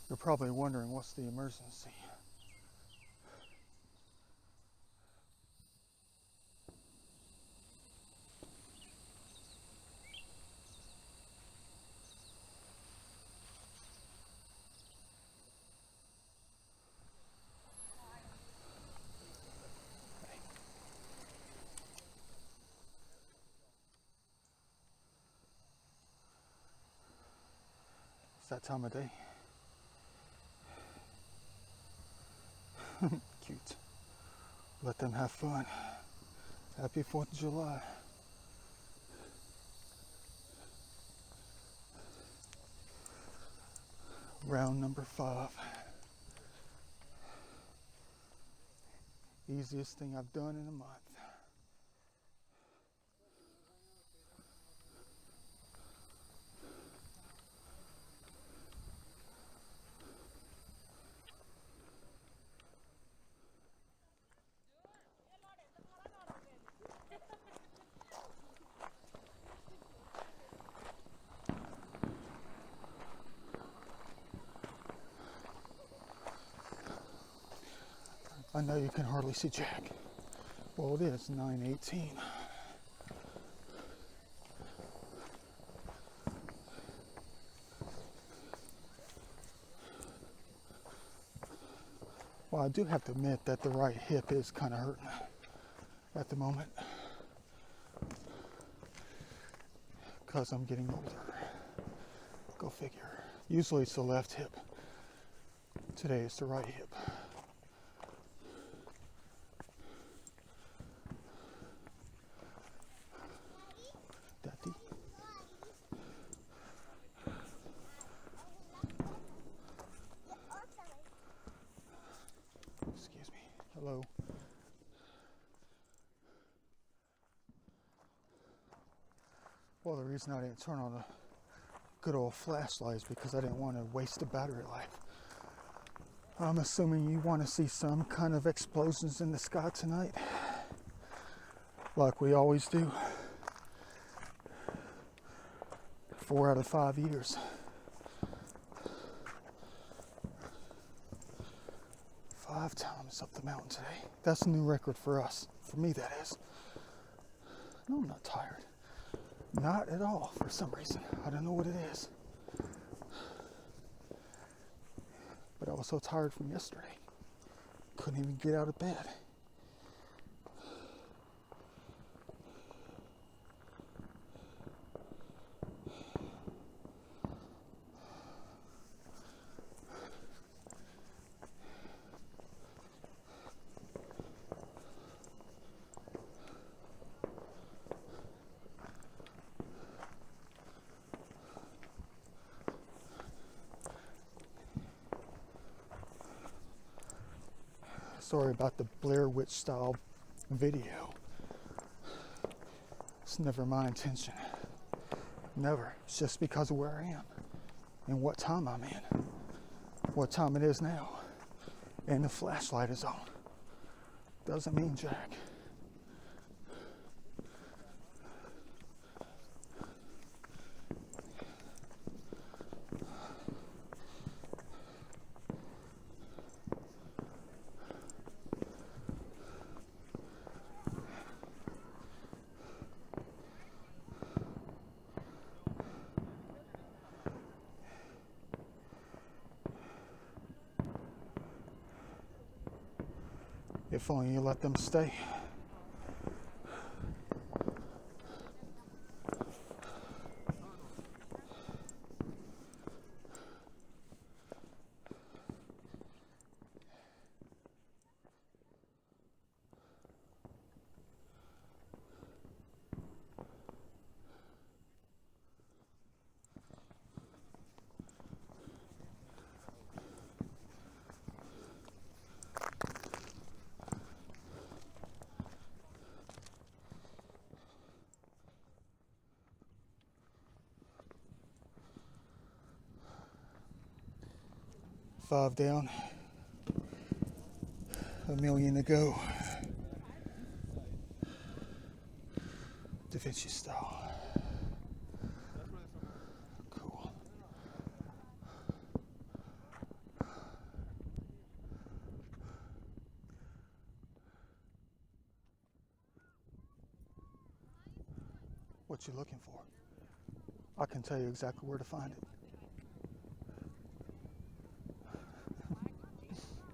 You're probably wondering what's the emergency. It's that time of day. Cute. Let them have fun. Happy 4th of July. Round number 5. Easiest thing I've done in a month. I know you can hardly see Jack. Well, it is 9:18. Well, I do have to admit that the right hip is kind of hurting at the moment because I'm getting older. Go figure. Usually it's the left hip. Today it's the right hip. Daddy. Excuse me. Hello. Well, the reason I didn't turn on a good old flashlight is because I didn't want to waste the battery life. I'm assuming you want to see some kind of explosions in the sky tonight, like we always do. 4 out of 5 years. 5 times up the mountain today. That's a new record for us. For me, that is. No, I'm not tired. Not at all, for some reason. I don't know what it is. But I was so tired from yesterday. Couldn't even get out of bed. Sorry about the Blair Witch style video. It's never my intention. Never. It's just because of where I am and what time I'm in. What time it is now. And the flashlight is on. Doesn't mean jack. If only you let them stay. Five down, a million to go. Da Vinci style. Cool. What you looking for? I can tell you exactly where to find it.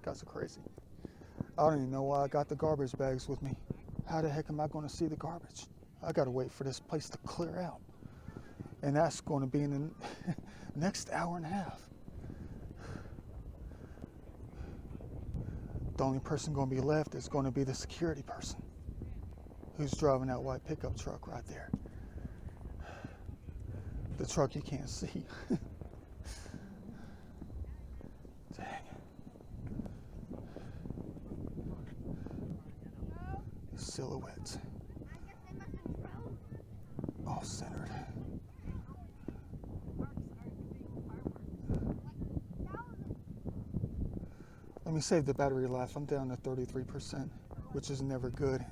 Guys are crazy. I don't even know why I got the garbage bags with me. How the heck am I going to see the garbage? I got to wait for this place to clear out. And that's going to be in the next hour and a half. The only person going to be left is going to be the security person who's driving that white pickup truck right there. The truck you can't see. Dang. Silhouettes. All centered. Let me save the battery life. I'm down to 33%, which is never good,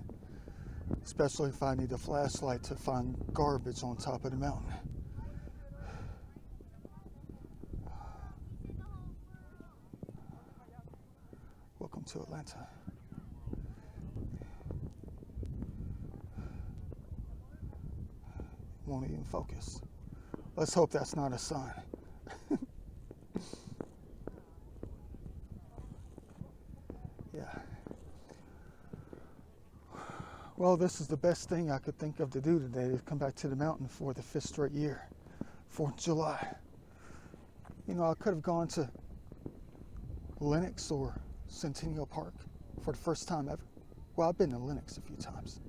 especially if I need a flashlight to find garbage on top of the mountain. Welcome to Atlanta. Won't even focus. Let's hope that's not a sign. Yeah. Well, this is the best thing I could think of to do today, to come back to the mountain for the 5th straight year, 4th of July. You know, I could have gone to Lenox or Centennial Park for the first time ever. Well, I've been to Lenox a few times.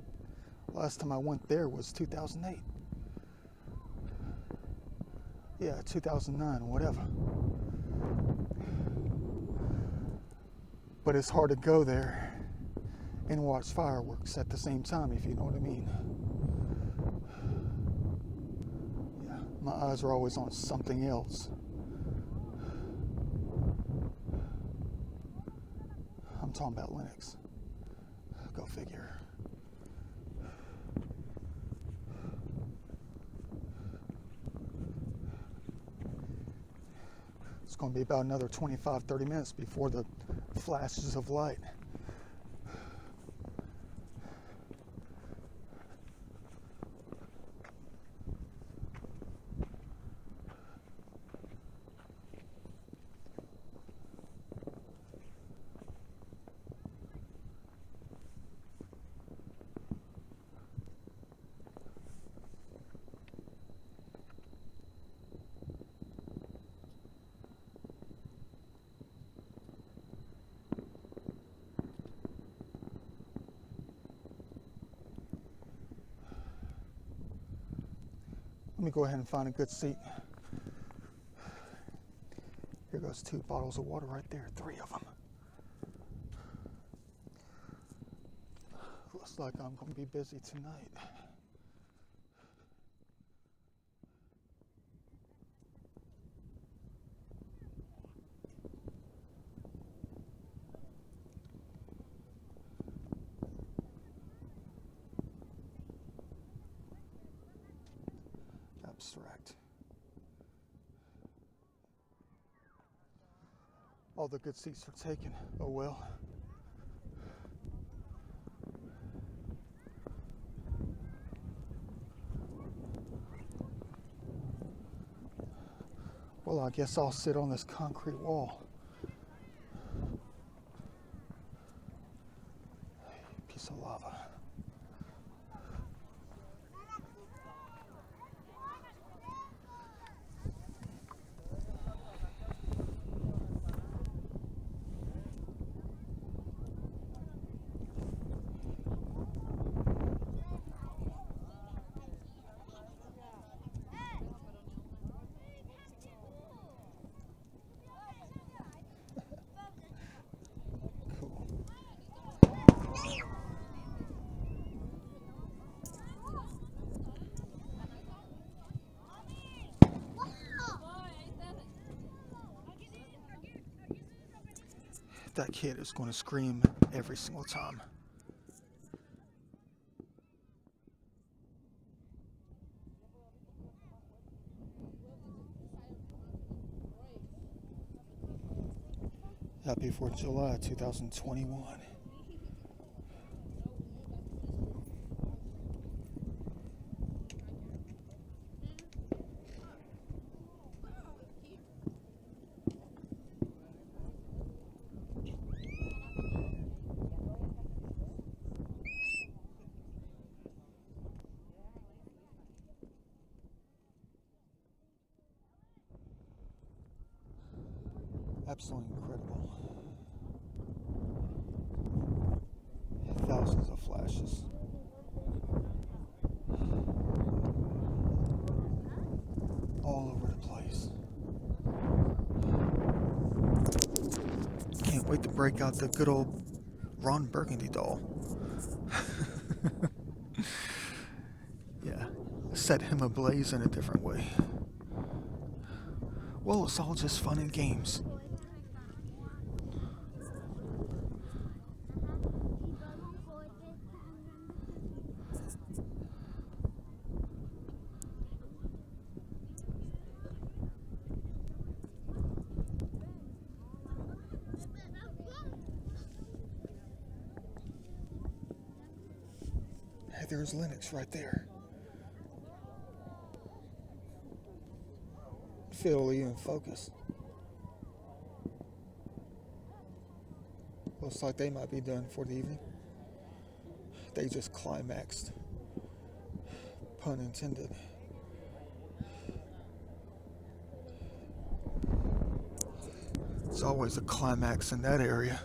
Last time I went there was 2008. Yeah, 2009, whatever. But it's hard to go there and watch fireworks at the same time, if you know what I mean. Yeah, my eyes are always on something else. I'm talking about Lenox. Go figure. It's going to be about another 25-30 minutes before the flashes of light. Let me go ahead and find a good seat. Here goes 2 bottles of water right there, 3 of them. Looks like I'm going to be busy tonight. Abstract. All the good seats are taken. Oh well. Well, I guess I'll sit on this concrete wall. lava. Cool. That kid is going to scream every single time. Happy 4th of July 2021. Absolutely incredible. Thousands of flashes. All over the place. Can't wait to break out the good old Ron Burgundy doll. Yeah, set him ablaze in a different way. Well, it's all just fun and games. Hey, there's Lennox right there. Fiddle even focus. Looks like they might be done for the evening. They just climaxed. Pun intended. It's always a climax in that area.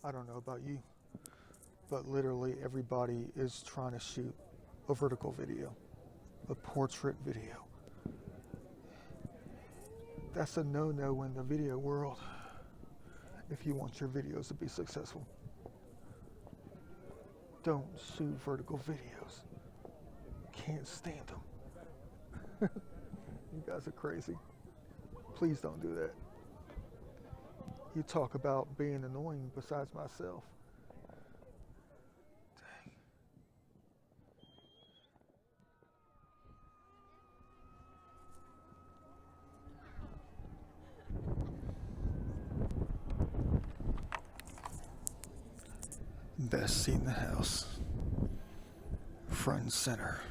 I don't know about you, but literally everybody is trying to shoot a vertical video, a portrait video. That's a no-no in the video world if you want your videos to be successful. Don't shoot vertical videos. Can't stand them. You guys are crazy. Please don't do that. You talk about being annoying besides myself. Dang. Best seat in the house. Front and center.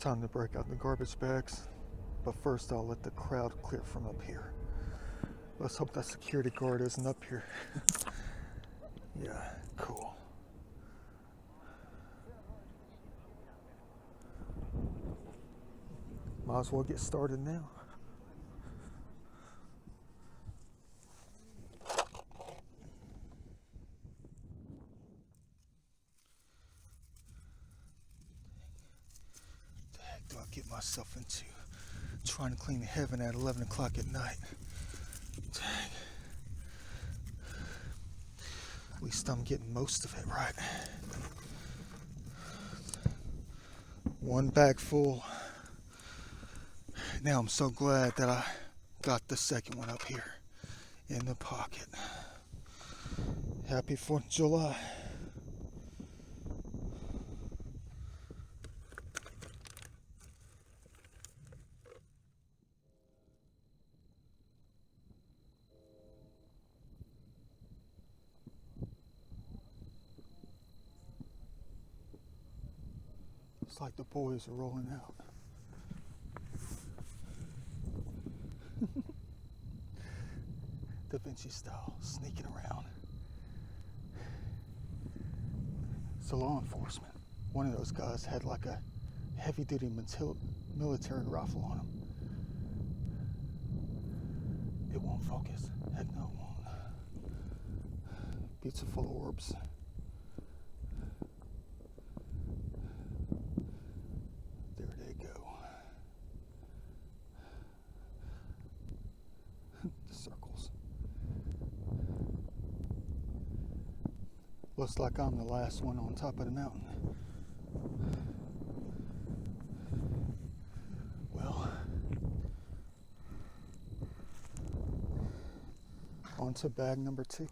Time to break out the garbage bags, but first I'll let the crowd clear from up here. Let's hope that security guard isn't up here. Yeah, cool. Might as well get started now. The heck do I get myself into? Trying to clean the heaven at 11 o'clock at night. Dang. At least I'm getting most of it right. One bag full. Now I'm so glad that I got the second one up here in the pocket. Happy 4th of July. It's like the boys are rolling out. Da Vinci style, sneaking around. It's a law enforcement. One of those guys had like a heavy-duty military rifle on him. It won't focus. Heck no, it won't. Pizza full of orbs. There they go. The circles. Looks like I'm the last one on top of the mountain. Well, on to bag number 2.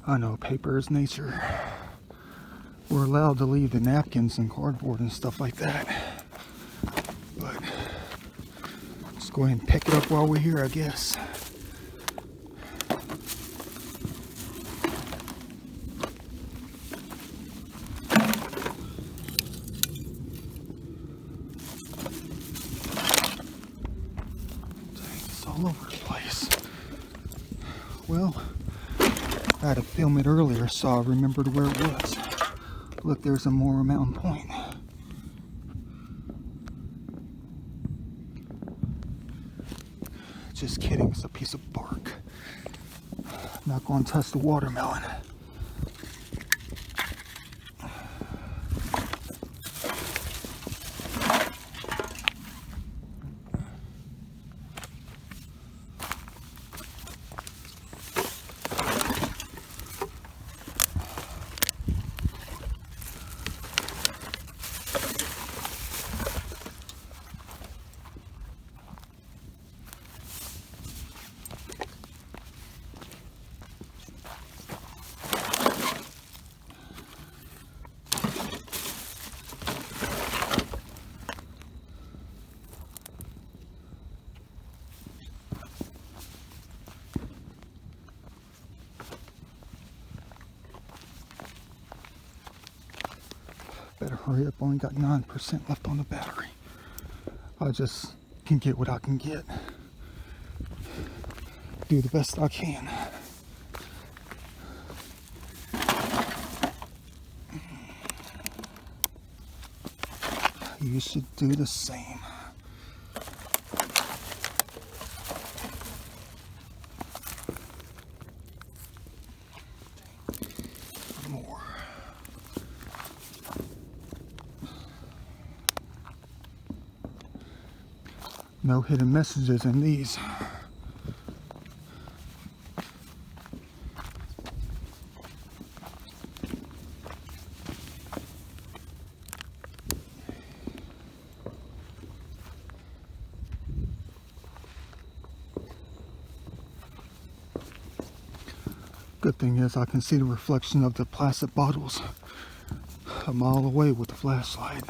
I know paper is nature. We're allowed to leave the napkins and cardboard and stuff like that. But let's go ahead and pick it up while we're here, I guess. Dang, it's all over the place. Well, I had to film it earlier so I remembered where it was. Look, there's a Mora Mountain Point. Just kidding, it's a piece of bark. Not going to touch the watermelon. Better hurry up, only got 9% left on the battery. I just can get what I can get. Do the best I can. You should do the same. More. No hidden messages in these. Good thing is I can see the reflection of the plastic bottles a mile away with the flashlight.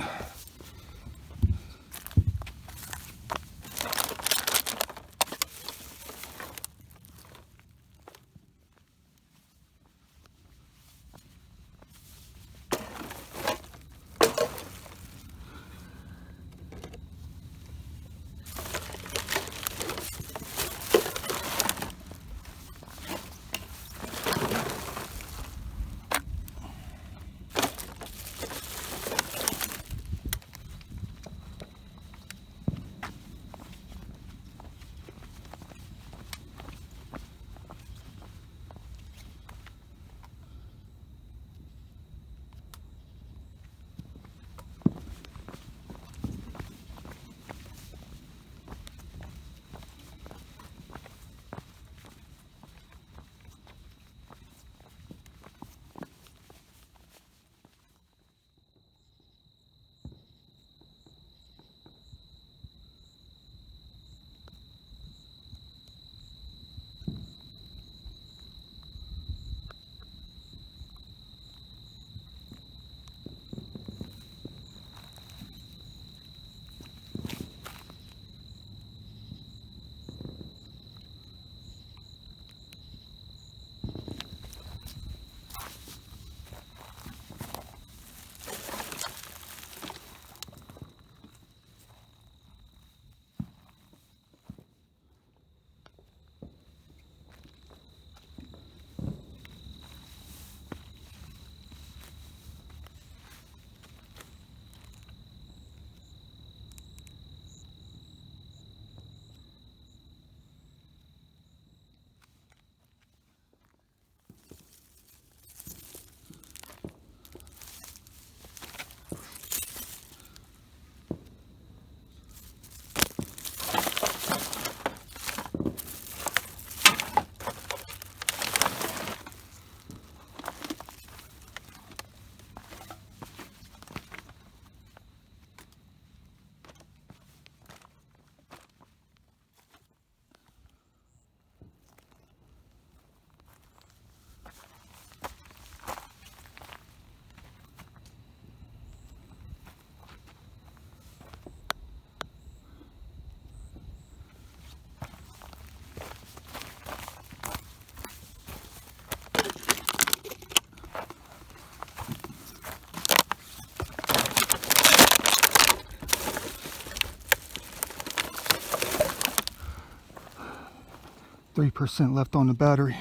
%3 left on the battery.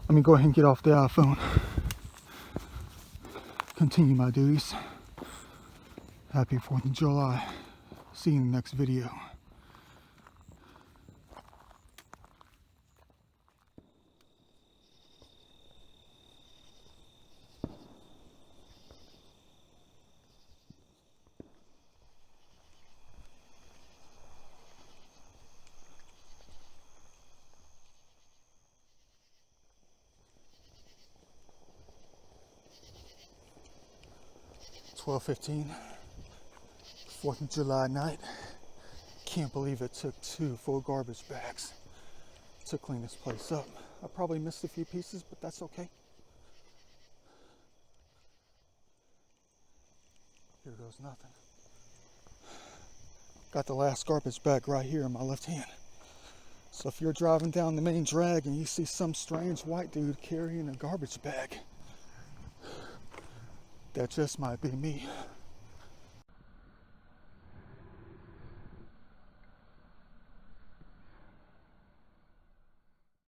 Let me go ahead and get off the iPhone. Continue my duties. Happy 4th of July. See you in the next video. 12:15, 4th of July night. Can't believe it took 2 full garbage bags to clean this place up. I probably missed a few pieces, but that's okay. Here goes nothing. Got the last garbage bag right here in my left hand. So if you're driving down the main drag and you see some strange white dude carrying a garbage bag, that just might be me.